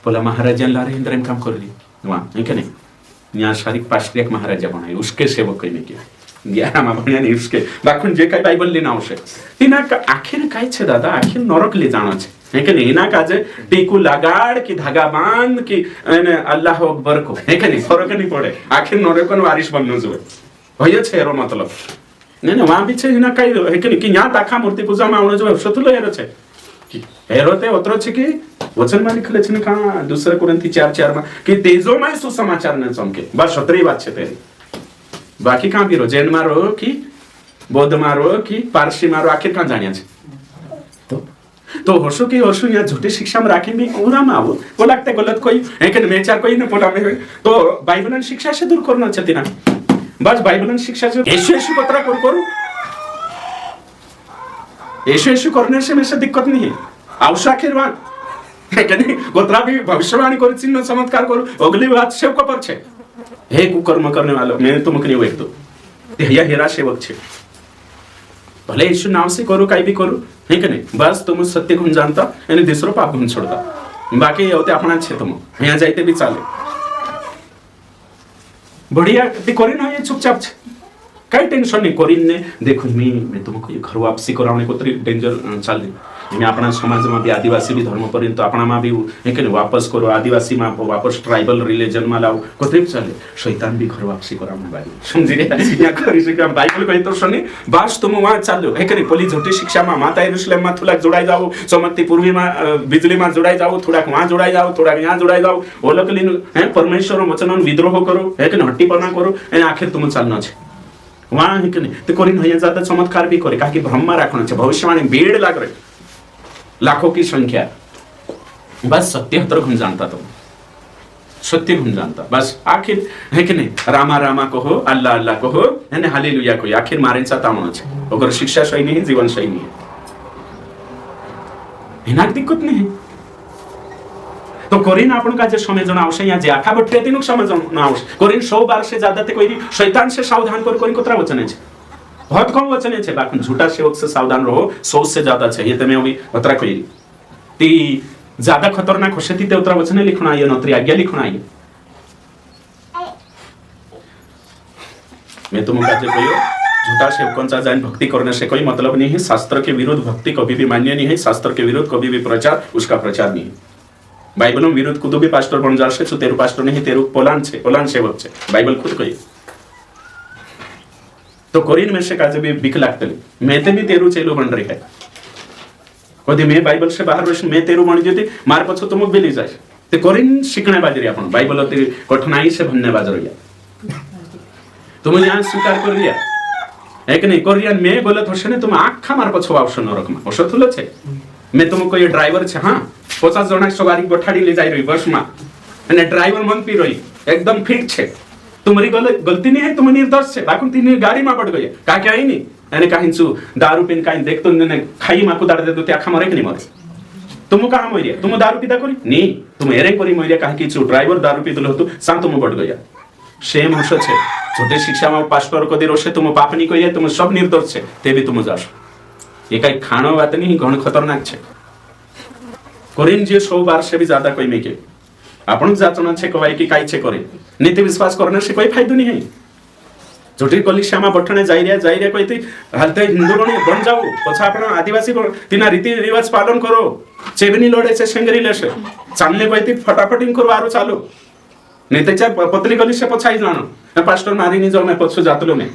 पोला महाराजा लारे इंद्रम काम कर रही वहाँ है कि नहीं यहाँ शारीरिक पास्टर एक महाराजा बनाए उसके सेवक नहीं किया 11 માં ભણ્યા ને उसके बाखुन जे काय बाइबल लेना आवश्यक तिना आखिर काय छे दादा आखिर नरक ले जाना छे है कि नहीं? ना काजे टीकू लगाड़ की धागा बांध की अल्लाह अकबर को, है कि नहीं? फरक नहीं पड़े, आखिर नरेकन वारिस बननो जोए भय छे एरो मतलब ने ने वहां भी छे ना कई, है कि नहीं? कि यहाँ ताखा मूर्ति पूजा में आवनो जो सतुलो एरो छे कि एरो ते ओतरो छे कि वचन में लिखले छे ने का दूसरे कुरंथी 4:4 में कि तेजो में सुसमाचार ने चमके, बस सतरी बात छे तेरी। बाकी कहां भी रो, जैन मारो कि बौद्ध मारो कि पारसी मारो, आखिर कहां जानिया छे? तो होशो की होशो या झूठी शिक्षा में राखी भी ओरा में आवो वो लगते गलत कोई है कि मैं चार कोई ने पोला में तो बाइबलन शिक्षा से दूर करना चाहती ना, बस बाइबलन शिक्षा से यीशु पत्रा करू यीशु करने से में से दिक्कत नहीं है। आवश्यक आखिरवान है कि नहीं? गोत्रा भी भविष्यवाणी करू, चिन्ह चमत्कार करू, अगली बात सेवक पर छे हे कुकर्म करने वालो मैं तुमक नहीं वेख दो या हेरा सेवक छे, भले यीशु नाम से करो काई भी करो, है कि नहीं? बस तुम सत्य गुण जानता यानी दूसरो पाप गुण छोड़ता, बाकी होते अपना छे तुम यहाँ जाते भी चाले बढ़िया ते करी ना, ये चुपचाप छे काही टेंशन नहीं करी ने देखो मैं तुमको ये घर वापसी कराने को तरी डेंजर चाल मैं अपना समाज में भी आदिवासी भी धर्म पर्यंत अपना में भी है कि वापस करो, आदिवासी में वापस ट्राइबल रिलीजन में लाओ को तरी चले, शैतान भी घर वापसी कराने वाली समझी रे या करी से बाइबल कही तो सुनी बस तुम वहां चलो, है कि नहीं? पोली झूठी शिक्षा में माता यरूशलेम में थोड़ा जोड़ाई जाओ, चमकती पूर्वी में बिजली में जोड़ाई जाओ, थोड़ा वहां जोड़ाई जाओ, थोड़ा यहाँ जोड़ाई जाओ, ओलक लीन है परमेश्वर वचन विद्रोह करो, है कि नहीं? हट्टीपना करो, आखिर तुम चलना छे वहां, है कि नहीं? तो कोरी नहीं ज्यादा चमत्कार भी करे काहे कि भ्रम में राखना छे, भविष्यवाणी भीड़ लाग रही लाखों की संख्या, बस सत्य हतर गुण जानता तुम सत्य गुण जानता बस आखिर, है कि नहीं? रामा रामा कहो, अल्लाह अल्लाह कहो, है ना? हालेलुया कहो, आखिर मारे तामणो छे अगर शिक्षा सही नहीं, जीवन सही नहीं है, दिक्कत नहीं। तो कोरिन आपण का जे समझण आवश्यक या जे आखा बठरे तेनु समझण आवश्यक, कोरिन 100 बार से ज्यादा ते कोई शैतान से सावधान कर कोरिन कोतरा वचन है, बहुत कम वचन है, बाकी झूठा सेवक से सावधान रहो, 100 से ज्यादा है, ये तमे अभी उतरा कोई ती ज्यादा खतरनाक होसे ती ते उतरा वचन लिखना है, नोतरी आज्ञा लिखना है। मैं तुम का जे कहियो झूठा सेवकोंचा जान भक्ति करने से कोई मतलब नहीं है, शास्त्र के विरुद्ध भक्ति कभी भी मान्य नहीं है, शास्त्र के विरुद्ध कभी भी प्रचार उसका प्रचार नहीं है। बाइबल में विरुद्ध खुद भी पास्टर बन जाशे तो तेरू पास्टर नहीं, तेरू पोलान सेवक छे, बाइबल खुद कही। तो कोरिन में से काजे भी बिक लागते मैं ते भी तेरू चेलो बन रही है, कदी मैं बाइबल से बाहर बस मैं तेरू बन जेती मार पछो तुम बेली जाय, ते कोरिन शिकणे बाजरी आपण बाइबल ते कठिनाई से भन्ने बाजरिया तुम यहाँ स्वीकार कर लिया, है कि नहीं? कोरियन में गलत होशे ने तुम आखा मार पछो आवशो नरक में ओशो थुलो छे, मैं तुमको ये ड्राइवर छे, हाँ 50 जना सवारी बठाड़ी ले जाई रही बस में અને ડ્રાઈવર મન પી રહી एकदम फिट છે, तुम्हारी गलती नहीं है, तुम निर्दोष छे, बाकी तीन गाड़ी में पड़ गई का क्या ही नहीं, એને કાહિંચુ दारू पीन કાઈ देखतो ने खाई माकू दाड़ दे तो त्या खा मरे कि नहीं मरे, तुम कहा मरिया तुम दारू पीता करी नहीं, तुम एरे करी मरिया काहे कि ड्राइवर दारू पीतलो हतो सा तुम बढ़ गया, सेम हशो छे छोटे शिक्षा में पास्टर को दे रोशे तुम पाप नहीं करिया, तुम सब निर्दोष छे ते भी तुम जाशो, ये काई खानो बात नहीं, घण खतरनाक छे। कोरिन जे 100 बार से भी ज्यादा कोई में के आपण जाचना छे कवाई की काई छे करे नीति विश्वास करने से कोई फायदा नहीं है। झूठी कलिसिया में बठने जाई रे कोई थी हालते हिंदू बन जाओ पछा आपण आदिवासी तिना रीति रिवाज पालन करो, चेबनी लोडे से सेंगरी लेसे चालने कोई थी फटाफट इन करो आरो चालो नहीं ते चार पतली कलिसिया पछाई जानो मैं पास्टर मारी नहीं जाओ मैं पछो जातलो में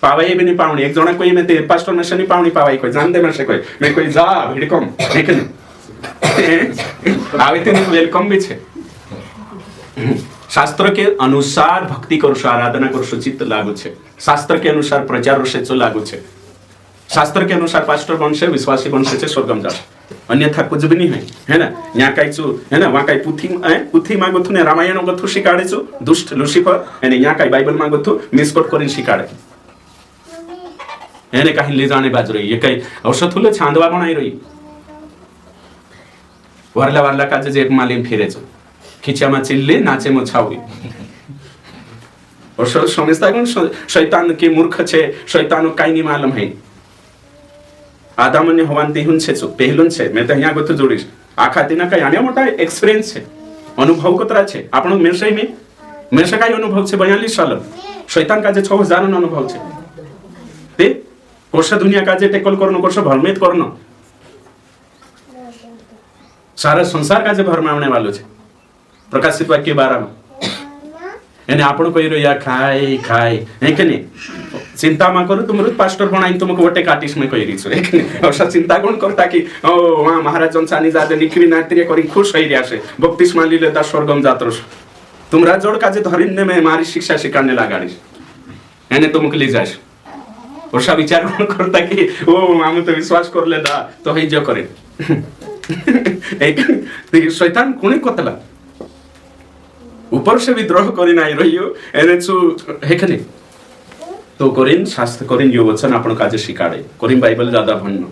पावाई भी नहीं पावनी एक जना कोई में ते पास्टर में से नहीं पावनी पावाई कोई जान दे में से कोई मैं कोई जा भिड़कम लेकिन आवे ते वेलकम भी छे। शास्त्र के अनुसार भक्ति करो आराधना करो चित्त लागू छे, शास्त्र के अनुसार प्रचार से लागू छे, शास्त्र के अनुसार पास्टर बनसे विश्वासी बनसे छे स्वर्गम जाशे, अन्यथा कुछ भी नहीं है ना। यहाँ कई छु है ना वहाँ कई पुथी मांगो थु ने रामायण गथु शिकाड़े छु दुष्ट लुसिफर एने यहाँ कई बाइबल मांगो थु मिसकोट करिन शिकाड़े एने कहीं ले जाने बाज रही ये कई औषध हुले छांदवा बनाई रही वारला वारला का जे एक मालिन फिरे छु खिचा में चिल्ले नाचे में छावी और समझता है शैतान के मूर्ख छे शैतान काई नहीं मालूम है आदम ने हवान तेहुन छे छु पहलुन छे मैं तो यहाँ गथु जोड़ीश आखा तेना कई आने मोटा एक्सपीरियंस छे अनुभव कतरा छे आपण मेरसे में मेरसे काई अनुभव छे 42 साल शैतान का जे 6000 नो अनुभव छे ते कोर्स दुनिया का जे टेकल करनो कोर्स भरमेत करनो सारा संसार का जे भरमावने वालो छे प्रकाशित वाक्य 12 में एने आपण कहि रहिया खाए खाए है कि नहीं चिंता मा करू तुम रुत पास्टर बनाई तुमको वटे काटिस में कहि रिछु है कि नहीं और चिंता कोन करता कि ओ वहां महाराज जनसानी जाते निकरी नात्रिय करी खुश होई रिया से बपतिस्मा लिले ता स्वर्गम जातरस तुमरा जोड़ का जे धरिने में मारी शिक्षा सिखाने लगाड़ीस एने तुमको ले जास वर्षा विचार कोन करता कि ओ हम तो विश्वास कर लेदा तो हे जो करे एक शैतान कोने कोतला ऊपर से विद्रोह करी नाही रहियो एने छु हेखने तो कोरिन शास्त्र कोरिन यो वचन आपण काजे शिकाडे कोरिन बाइबल ज्यादा भन्नु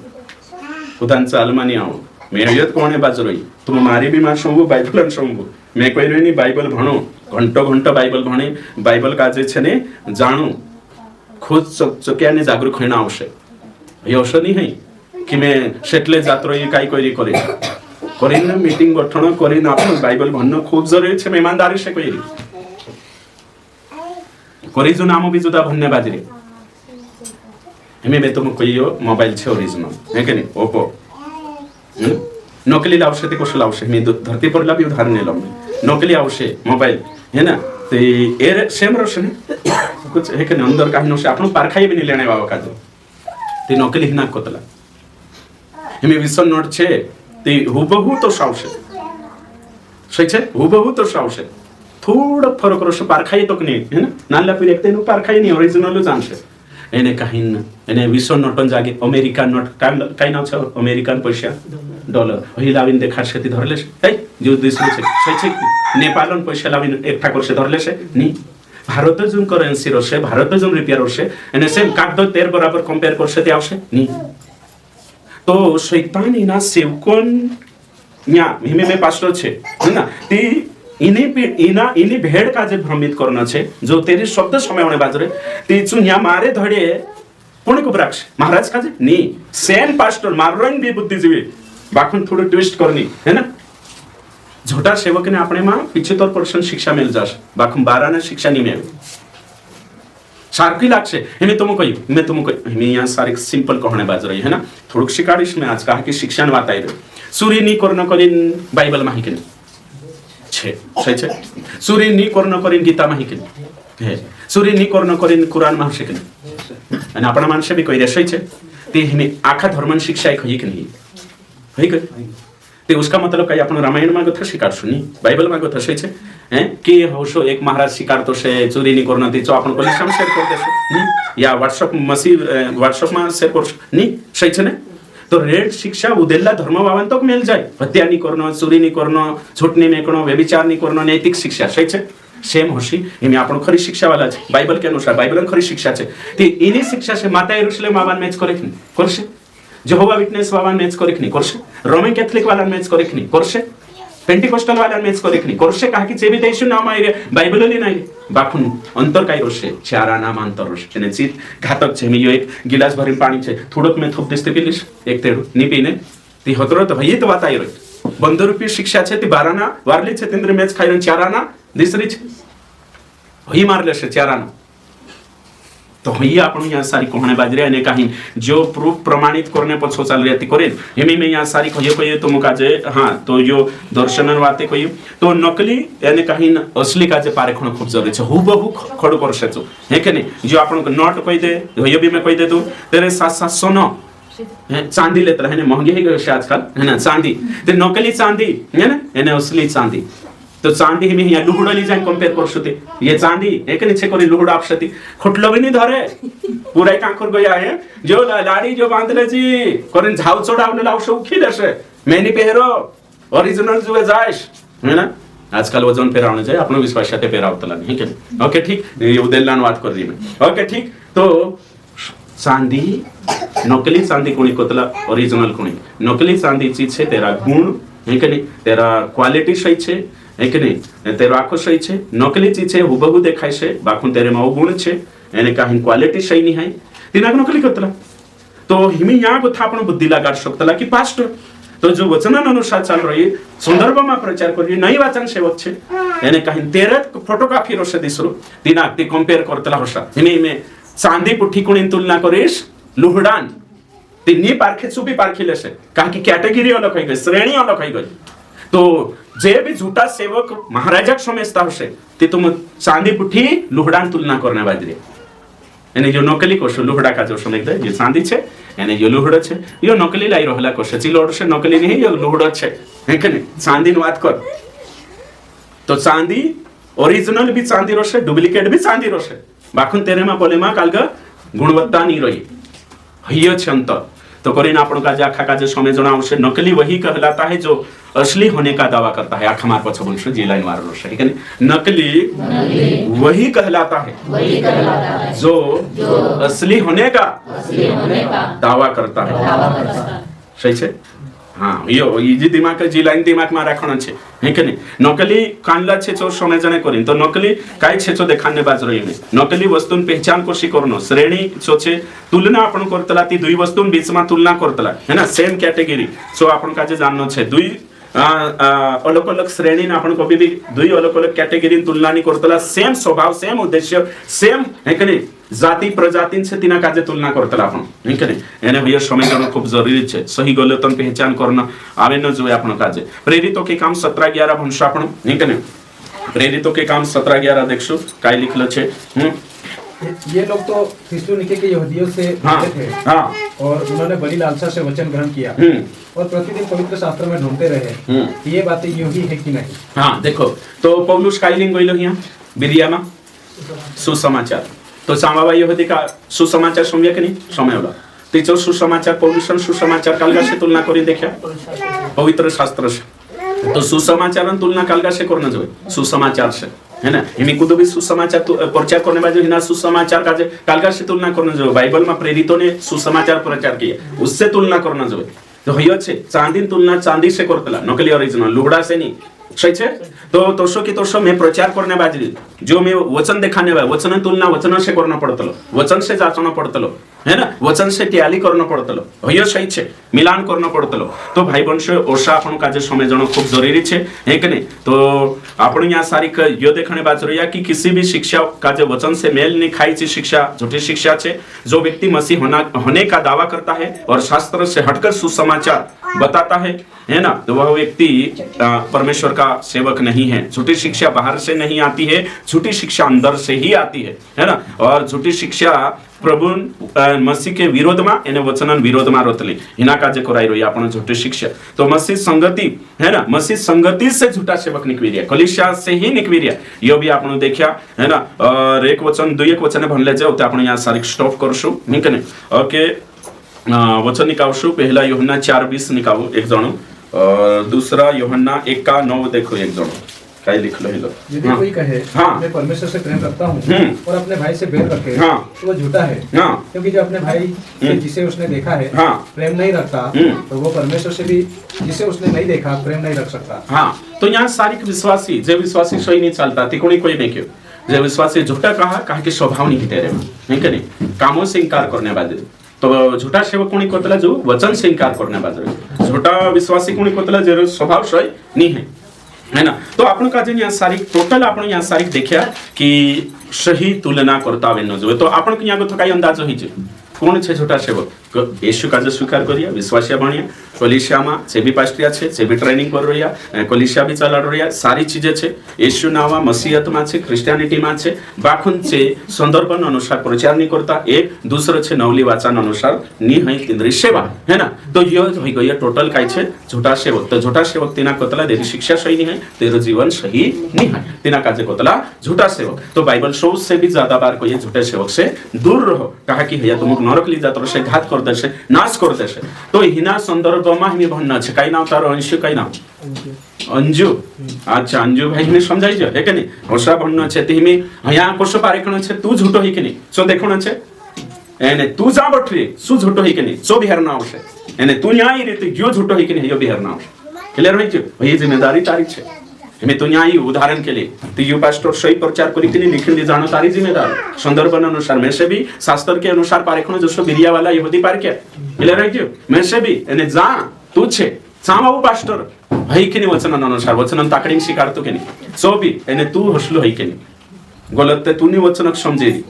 उदांचा अलमानी आउ मेहयत कोणे बाजरोई तुम मारी भी मा संभु बाइबल संभु मैं कोइ रेनी बाइबल भणो घंटो घंटो बाइबल भणे बाइबल काजे छने जाणु खुद चक्याने जागरूक होना आवश्यक हे औषध नहीं है कि मैं शेटले जात्रोई काय कोरी करे कोरिन मीटिंग गठन कोरिन आपण बाइबल भन्नु खूब जरुरी छे ईमानदारी से कोइ कोरी जो नाम भी जुदा भन्ने बाजरे हमें मैं तुम कहियो मोबाइल छे ओरिजिनल है कि नहीं ओप्पो नकली लावशे ते कुछ लावशे मी धरती पर ला भी उदाहरण ले लम नकली आवशे मोबाइल है ना ते एर सेम रोशनी कुछ है कि अंदर काहे नसे आपण पारखाई भी नहीं लेने बाबा का जो ते नकली हिना कोतला हमें विश्व नोट छे ते हुबहु तो सावशे सही छे हुबहु तो सावशे थोड़ा फरक रोशे पारखाई तो नहीं है ना नाला पी देखते नु पारखाई नहीं ओरिजिनल जानशे एने काहीन एने विश्व नोटन जागे अमेरिकन नोट काय नाव छ अमेरिकन पैसा डॉलर वही लाविन देखा छे ती धरले छे ए जो देश छे सही छे नेपालन पैसा लाविन एकठा करसे धरले छे नी भारत जुन करेंसी रोशे भारत जुन रुपया रोशे एने सेम कागद 13 बराबर कंपेयर करसे ते आवशे नी तो शैतान इना सेवकोन न्या हिमे में पास्टर छे है ना ती इनी भेड़ का जे भ्रमित करना छे जो तेरी शब्द समय होने बाजरे ती चुन्या मारे धड़े पुणे को ब्राक्ष महाराज का जे नी सेन पास्टर माररंग भी बुद्धिजीवी बाखुन थोड़ा ट्विस्ट करनी है ना झोटा सेवक ने अपने मां 75% शिक्षा मिल जास बाखुन 12 ने शिक्षा नहीं मिले सारखी लागसे हमें तुमको हमें यहाँ सारे सिंपल कहने बाज रही है ना थोड़क शिकारिश में आज कहा कि शिक्षा ने बात आई रही सूर्य नी करना करिन बाइबल माही के छे सही छे सूर्य नी करना करिन गीता माही के है सूर्य नी करना करिन कुरान माही के અને આપણા માણસે બી કોઈ રસોઈ છે તે હમે આખા ધર્મની શિક્ષા એક હઈ કે નહીં હઈ કે તે उसका मतलब કઈ આપણો રામાયણ માં ગથા શિકારશું નહીં બાઇબલ માં ગથા છે हैं कि होशो एक महाराज शिकार तो से चोरी नहीं करना थी तो अपन को लिस्ट में शेयर कर देशो नहीं या व्हाट्सएप में शेयर कर नहीं सही छे ने तो रेड शिक्षा उदेला धर्म वावन तो मिल जाए हत्या नहीं करना चोरी नहीं करना झूठ नहीं मेकनो व्यभिचार नहीं करना नैतिक शिक्षा सही छे सेम होशी इमे आपण खरी शिक्षा वाला छे बाइबल के अनुसार बाइबल खरी शिक्षा छे ते इनी शिक्षा से माता यरूशलेम वावन मैच करे कि करसे जेहोवा विटनेस वावन मैच करे कि करसे रोमन कैथोलिक वाला मैच करे कि करसे पेंटिकोस्टल वाला मैच करे कि करसे कहा कि जेबी देशु नाम आइरे बाइबल ली नाही बाखुन अंतर काय रोशे चारा नाम अंतर रोशे तेने चीज घातक छे मी यो एक गिलास भरीन पाणी छे थोड़क में थोप देस्ते पीलिस एक तेडू नी पीने ती होतरो तो हई तो बात आई रो 15 रुपये शिक्षा छे ती 12 ना वारली छे तेंद्र मैच खाइरन चारा ना दिसरी छे हई मारले छे चारा ना तो हई आपण यहाँ सारी कोहणे बाजरे अने काही जो प्रूफ प्रमाणित करने पछो चाल रही करे हेमी में यहाँ सारी कहियो तो मुकाजे हां तो यो दर्शनन वाते कहियो तो नकली यानी काही असली काजे पारेखण खूब जरूरी छे हुबहू खडो करसे छो हे के नहीं जो आपण को नोट कहि दे हयो भी मैं कहि दे दू तेरे 700 सोनो चांदी लेते है महंगी है गई आजकल है ना चांदी ते नकली चांदी है ना एने असली चांदी तो चांदी में यहाँ लुहुड़ा ली जाए कंपेयर कर सकते ये चांदी एक नीचे कोई लुहुड़ा आप सकती खुटलो भी नहीं धरे पूरा कांकुर गया है जो लाड़ी जो बांधले जी कोरिन झाव चढ़ावने लाव सब खी देसे मैंने पहरो ओरिजिनल जो जायस है ना आजकल वजन पेरावने जाए अपनो विश्वास साथे पेरावतला नहीं के ओके ठीक ये उदेलान बात कर रही मैं ओके ठीक तो चांदी नकली चांदी कोनी कोतला ओरिजिनल कोनी नकली चांदी चीज है तेरा गुण है कि नहीं तेरा क्वालिटी सही छे है कि नहीं तेरो आखो सही छे नकली चीज है हुबहू देखाय छे बाखुन तेरे में गुण छे एने काही क्वालिटी सही नहीं है तिना नकली कोतला तो हिमी यहाँ को था आपण बुद्धि लागार शकतला कि पास्टर तो जो वचनन अनुसार चल रही संदर्भ में प्रचार कर रही नई वाचन सेवक छे एने काही तेरे फोटोकॉपी रोसे दिसरो तिना ते कंपेयर करतला होसा हिमी में चांदी पुठी कोणी तुलना करिस लुहडान ती नी पारखे सुबी पारखी लेसे कारण की कैटेगरी अलग होई गई श्रेणी अलग होई गई तो जे भी झूठा सेवक महाराजा समजता हशे ते तुम चांदी पुठी लुहडान तुलना करने बाजरे એને જો નકલી કોશો લુહડા કાજો સમજતા જે ચાંદી છે એને જો લુહડો છે યો નકલી લાઈ રહેલા કોશે ચિલોડ છે નકલી નહીં યો લુહડો છે હે કે નહીં ચાંદીની વાત કર તો ચાંદી ઓરિજિનલ भी चांदी रोशे डुप्लीकेट भी चांदी रोशे बाखुन तेरेमा बोलेमा कालगा गुणवत्ता नहीं रही हयो છે અંતર तो करीन આપણો કાજે આખા કાજે સમય જણાવશે નકલી वही कहलाता है जो असली होने का दावा करता है आखा मार पछो बोलशो जे लाइन मारलो છે કે નકલી वही कहलाता है जो असली होने का दावा करता है सही છે हाँ यो ये दिमाग जी लाइन दिमाग में राखण છે है કે નહીં नकली कानला છે जो समय जने करीन तो नकली काय છે जो देखाने बाज रही में नकली वस्तुन पहचान कशी करनो श्रेणी जो છે तुलना आपण करतला ती दुई वस्तुन बीच में तुलना करतला है ना सेम कैटेगरी जो आपण काजे जाननो છે दुई अलग अलग श्रेणी ने आपण कभी भी दुई अलग अलग कैटेगरी तुलना नहीं करतला सेम स्वभाव सेम उद्देश्य सेम है कि नहीं जाति प्रजाति से तिना काजे तुलना करतला आपण है कि नहीं एने भैया समझना खूब जरूरी है सही गलतन पहचान करना आवे न जोए आपण काजे प्रेरितों के काम 17-11 भणशो आपण है कि नहीं प्रेरितों के काम 17-11 देखशो काय लिखलो छे ये लोग तो थिस्सलुनीके के यहूदियों से थे और उन्होंने बड़ी लालसा से वचन ग्रहण किया और प्रतिदिन पवित्र शास्त्र में ढूंढते रहे कि ये बातें यूं ही है कि नहीं। हाँ देखो तो पौलुस काइलिंग गइलो हिया बिरियामा सुसमाचार तो सामावा यहूदी का सुसमाचार समझे कि नहीं समय होला तीचो सुसमाचार पौलुसन सुसमाचार कालगा से तुलना करी देखा पवित्र शास्त्र से तो सुसमाचार तुलना कालगा से करना जो सुसमाचार से है ना इमी कुछ भी सुसमाचार प्रचार करने वाले हिना सुसमाचार का कालगा से तुलना करना जो बाइबल में प्रेरितों ने सुसमाचार प्रचार किया उससे तुलना करना जो तो हयो छे चांदी तुलना चांदी से करतला नकली ओरिजिनल लुगड़ा से नहीं सही है तो तोशो की तोशो मैं प्रचार करने बाजरी जो मैं वचन दिखाने वाला वचन तुलना वचन से करना पड़तलो वचन से जांचना पड़तलो है ना वचन से टैली करना पड़तलो हयो सही है मिलान करना पड़तलो तो भाई बंशो ओषा आपण काजे समझणो खूब जरूरी है है कि नहीं तो आपण यहाँ सारी यो देखने बात रही कि किसी भी शिक्षा काजे वचन से मेल नहीं खाई ची शिक्षा झूठी शिक्षा है जो व्यक्ति मसीह होने का दावा करता है और शास्त्र से हटकर सुसमाचार बताता है ना तो वह व्यक्ति परमेश्वर का सेवक नहीं है झूठी शिक्षा बाहर से नहीं आती है झूठी शिक्षा अंदर से ही आती है ना और झूठी शिक्षा प्रभु मसीह के विरोध में एने वचनन विरोध में रोतली हिना काजे कराई रही आपण झूठी शिक्षा तो मसीह संगति है ना मसीह संगति से झूठा सेवक निकली रिया कलीसिया से ही निकली रिया यो भी आपण देखा है ना और एक वचन दुई एक वचन भणले जाओ तो आपण यहाँ सारी स्टॉप करशु नहीं कने ओके वचन निकालशु पहला यूहन्ना 4:20 निकालो एक जणो और दूसरा यूहन्ना 1:9 देखो एक जणो काय लिखलो है लो यदि कोई कहे मैं परमेश्वर से प्रेम रखता हूँ और अपने भाई से बैर रखे तो वो झूठा है क्योंकि जो अपने भाई से जिसे उसने देखा है प्रेम नहीं रखता तो वो परमेश्वर से भी जिसे उसने नहीं देखा प्रेम नहीं रख सकता। हाँ तो यहाँ सारी विश्वासी जे विश्वासी सही नहीं चलता तिकोनी कोई नहीं क्यों जे विश्वासी झूठा कहा कि स्वभाव नहीं तेरे में नहीं कि नहीं कामों से इंकार करने वाले तो झूठा सेवक कोणी कोतला जो वचन से इंकार करने वाले झूठा विश्वासी कोणी कोतला जो स्वभाव सही नहीं है ना तो आपण का जे यहाँ सारी टोटल आपण यहाँ सारी देखिया कि सही तुलना करता वे न जो तो आपण के यहाँ को थकाई अंदाज होई जे कौन छे छोटा सेवक यीशु का जो स्वीकार करिया विश्वासिया बनिया कलीसिया में से भी पास्ट्रिया छे से भी ट्रेनिंग कर रही है कलीसिया भी चला रही है सारी चीजें छे यीशु नावा मसीहत में छे क्रिश्चियनिटी में छे बाखुन छे संदर्भ अनुसार प्रचार नहीं करता एक दूसरो छे नवली वाचन अनुसार नी है केंद्रीय सेवा है ना तो यो होई गई टोटल काय छे झूठा सेवक तो झूठा सेवक तिना कोतला तेरी शिक्षा सही नहीं है तेरो जीवन सही नहीं है तिना काजे कोतला झूठा सेवक तो बाइबल शो से भी ज्यादा बार कोई झूठे सेवक से दूर रहो कहा कि हैया तुमक नरक ली जात रसे घात कर देसे नाश कर देसे तो हिना संदर्भ में हमें भन्न छे काई नाम तारो अंशु काई नाम अंजू अच्छा अंजू भाई ने समझाई जो है कि नहीं होशा भन्न छे तिमी हया कोशो पारेखण छे तू झूठो ही कि नहीं सो देखण छे एने तू जा बठरी सु झूठो ही कि नहीं सो बिहार ना आवशे एने तू न्याय रीति जो झूठो ही कि नहीं यो बिहार ना आवशे क्लियर होई जो ये जिम्मेदारी तारी छे हमें तो न्याय उदाहरण के लिए तो यू पास्टर सही प्रचार करी कि लिखन दी जानो तारी जिम्मेदार संदर्भ अनुसार में से भी शास्त्र के अनुसार पारेखण जसो बिरिया वाला यहूदी पार के क्लियर है जो मैं से भी एने जा तू छे सामा वो पास्टर हई कि वचन अनुसार वचन ताकड़ी स्वीकार तो के नहीं सो भी एने तू हसलो हई के नहीं गलत ते तूनी वचन समझेरी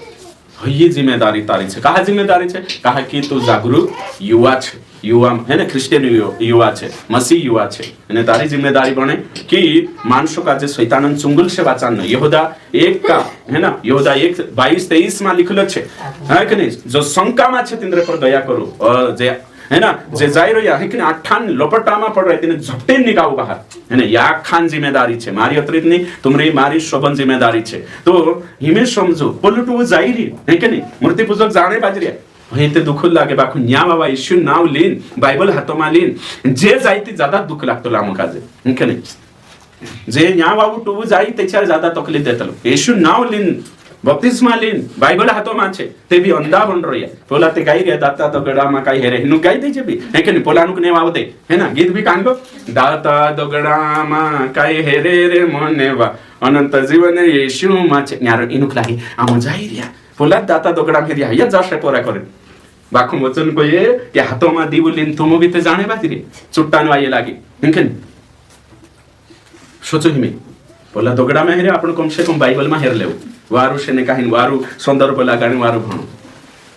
हई जिम्मेदारी तारी छे कहा जिम्मेदारी छे कहा कि तू जागरूक युवा छे युवा है ना क्रिश्चियन युवा छे मसीह युवा छे અને તારી जिम्मेदारी बने कि मानसों का जे शैतानन चुंगल से वाचान यहूदा 1 का है ना यहूदा 1:22-23 में लिखलो छे है कि नहीं जो शंका में छे तिंद्र पर दया करो और जे है ना जे जाई रह्या है कि आठान लोपटामा पड़ रहे तिने झपटे निकाऊ बाहर है ना या खान जिम्मेदारी छे मारी अतिरिक्त नहीं तुमरी मारी शोभन जिम्मेदारी छे तो हिमे समझो पलटू जाई रही है कि नहीं मूर्ति पूजक जाने बाजरिया અહીં તે દુઃખ લાગે બાખું ન્યા બાબા ઈશ્યુ નાવ લીન બાઇબલ હાથોમાં લીન જે જાયતી ज्यादा दुःख लागतो लामो काजे કે નહીં જે ન્યા બાબુ ટુ જાય त्याच्यावर ज्यादा तकलीफ देतलो ઈશ્યુ नाव લીન बप्तिस्मा લીન બાઇબલ હાથોમાં છે તે બી અંધા બન રહ્યા પોલા તે ગાઈ રહ્યા દાતા તો ગડામાં કાઈ હેરે નું ગાઈ દે છે બી હે કે નહીં પોલાનું ને વાવ દે હે ના ગીત બી કાંડો દાતા દગડામાં કાઈ હેરે રે મનેવા અનંત જીવન ઈશ્યુમાં છે ન્યાર ઇનું લાગી આમ જાય રહ્યા પોલા દાતા દગડા ફેરિયા હૈયા જાશે પોરા કરે बाखू वचन को ये कि हाथों में दीवलिन तुम भी ते जाने बाजी रे चुट्टान वाये लागी हिंकन सोचो हिमे बोला दोगड़ा में हेरे आपण कम से कम बाइबल में हेर लेव वारु शेने काहिन वारु संदर्भ लागाणी वारु भणो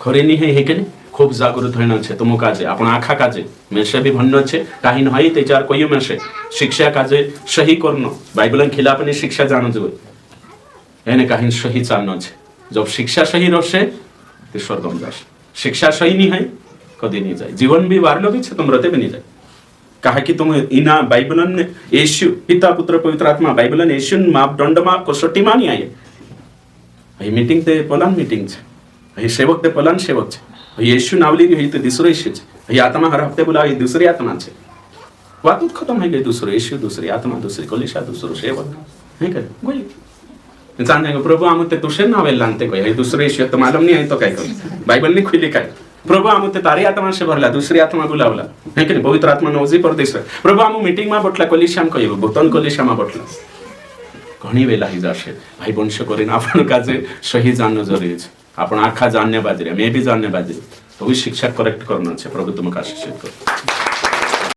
खरे नी हे हेकने खूब जागृत होना छे तुमो काजे आपण आखा काजे मेसे भी भन्नो छे काहिन हई तेचार कोई मेसे शिक्षा काजे सही करनो बाइबलन खिलाफनी शिक्षा जानो जोय एने काहिन सही चालनो छे जब शिक्षा सही रहसे ते स्वर्गम जाशे शिक्षा सही नहीं है कभी नहीं जाए जीवन भी वारलो भी तुम रहते भी नहीं जाए कहा कि तुम इना बाइबलन येशू पिता पुत्र पवित्र आत्मा बाइबलन येशू मापदंड में कसोटी में नहीं आए ही मीटिंग ते पलान मीटिंग छे ही सेवक ते पलान सेवक छे येशू नावली ही ते दूसरो येशू छे ही आत्मा हर हफ्ते बोला ही दूसरी आत्मा छे बात खत्म हो गई दूसरो येशू दूसरी आत्मा दूसरी कलीसिया दूसरो सेवक है कर गोली इंसान ने प्रभु आम ते तुषे ना वेल लानते कोई है दूसरे ईश्वर तो मालूम नहीं है तो क्या करो बाइबल नहीं खुली काय प्रभु आम ते तारी आत्मा से भरला दूसरी आत्मा बुलावला है कि पवित्र आत्मा नवजी परदेश प्रभु आम मीटिंग में बटला कलिशाम कहिबो बोतन कलिशा में बटला घणी वेला ही जाशे भाई वंश करीन आपण काजे सही जाननो जरूरी छे आपण आखा जानने बाजरे मे भी जानने बाजरे तो भी शिक्षा करेक्ट करना छे प्रभु तुमका आशीष करो।